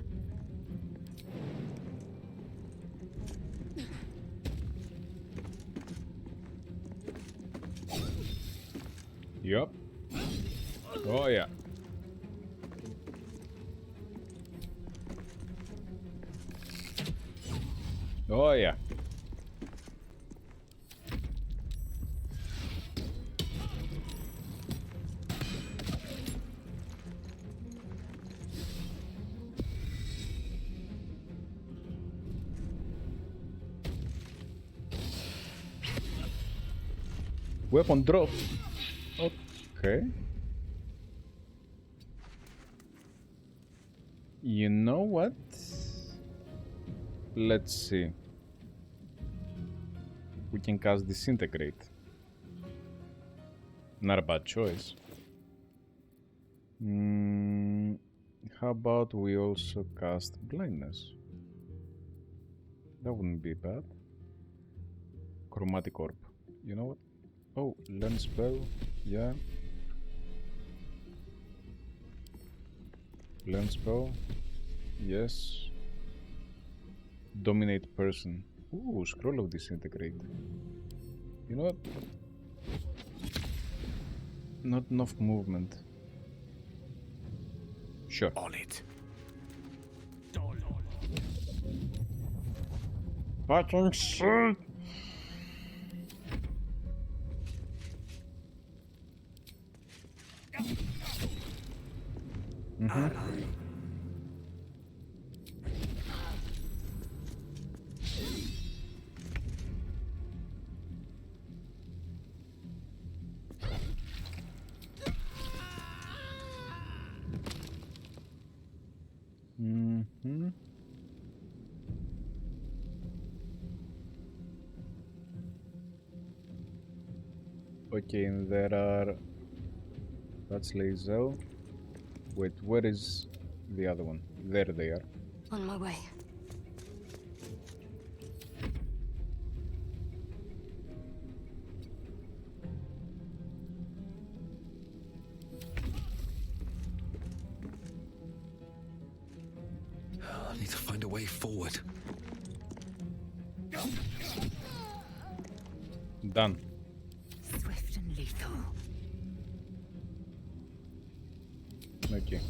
Yup. Oh yeah. Oh yeah. Weapon drop. Okay. You know what? Let's see. We can cast Disintegrate. Not a bad choice. How about we also cast Blindness? That wouldn't be bad. Chromatic Orb. You know what? Oh, learn spell. Yeah. Learn spell. Yes. Dominate person. Ooh, Scroll of Disintegrate. You know what? Not enough movement. Sure. On it. Fucking shit! Okay, and there are... That's Lazel. Wait, where is the other one? There they are. On my way. I need to find a way forward. Done. Swift and lethal. Okay.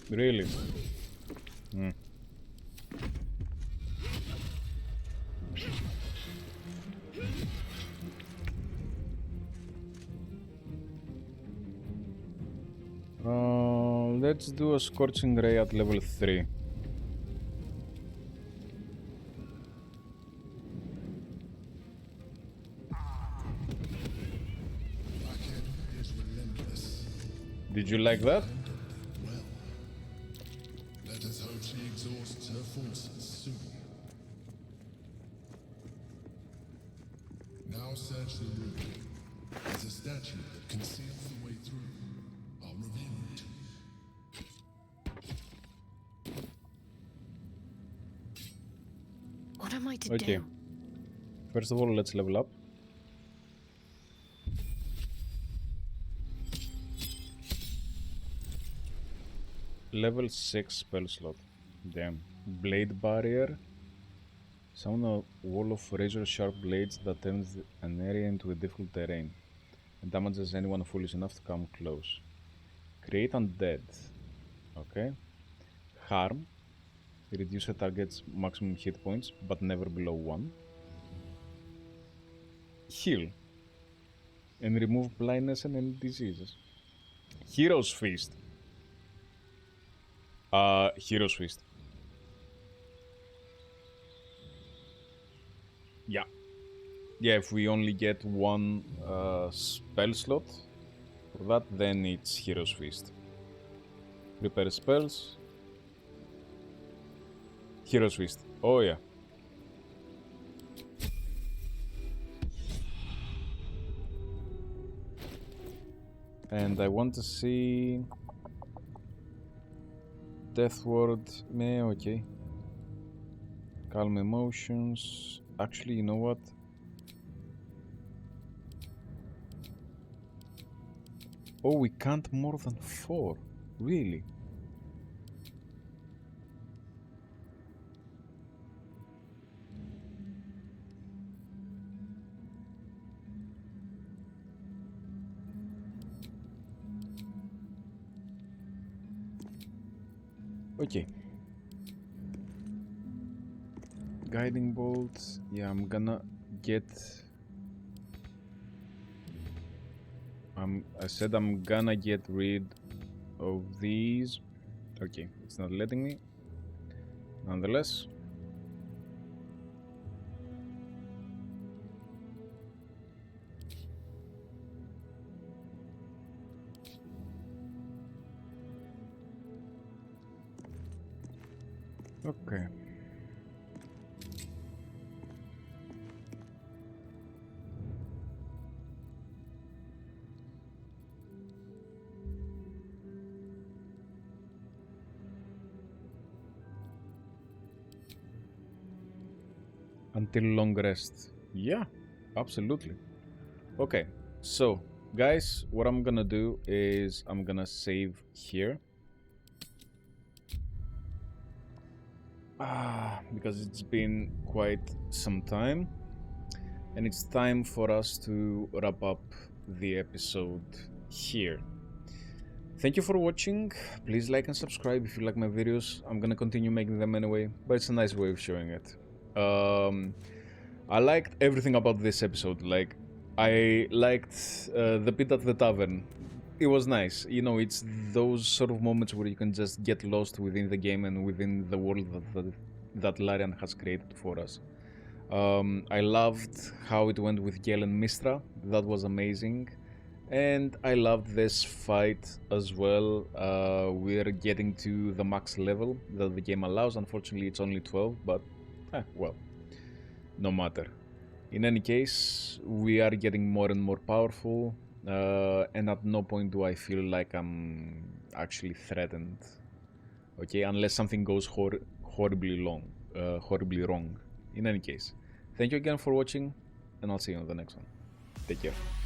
Really? Let's do a Scorching Ray at level 3. Did you like that? Well, let us hope she exhausts her forces soon. Now search the room. There's a statue that conceals the way through. I'll reveal it to you. What am I to Okay. do? First of all, let's level up. Level 6 spell slot. Damn. Blade barrier. Summon a wall of razor sharp blades that turns an area into a difficult terrain and damages anyone foolish enough to come close. Create undead. Okay. Harm. Reduce a target's maximum hit points, but never below 1. Heal. And remove blindness and any diseases. Hero's Feast. Hero's Feast. Yeah. Yeah, if we only get one spell slot for that, then it's Hero's Feast. Prepare spells. Hero's Feast. Oh yeah. And I want to see Death Ward. Meh, okay. Calm emotions. Actually, you know what? Oh, we can't more than 4. Really? Okay. Guiding bolt. Yeah, I'm gonna get... I said I'm gonna get rid of these. Okay, it's not letting me. Nonetheless. Okay. Until long rest. Yeah, absolutely. Okay, so guys, what I'm gonna do is I'm gonna save here. Because it's been quite some time. And it's time for us to wrap up the episode here. Thank you for watching. Please like and subscribe if you like my videos. I'm gonna continue making them anyway, but it's a nice way of showing it. I liked everything about this episode. Like, I liked the pit at the tavern. It was nice. You know, it's those sort of moments where you can just get lost within the game and within the world that Larian has created for us. I loved how it went with Gale and Mystra. That was amazing. And I loved this fight as well. We're getting to the max level that the game allows. Unfortunately, it's only 12, but well, no matter. In any case, we are getting more and more powerful, and at no point do I feel like I'm actually threatened. Okay, unless something goes horribly wrong. In any case, thank you again for watching, and I'll see you on the next one. Take care.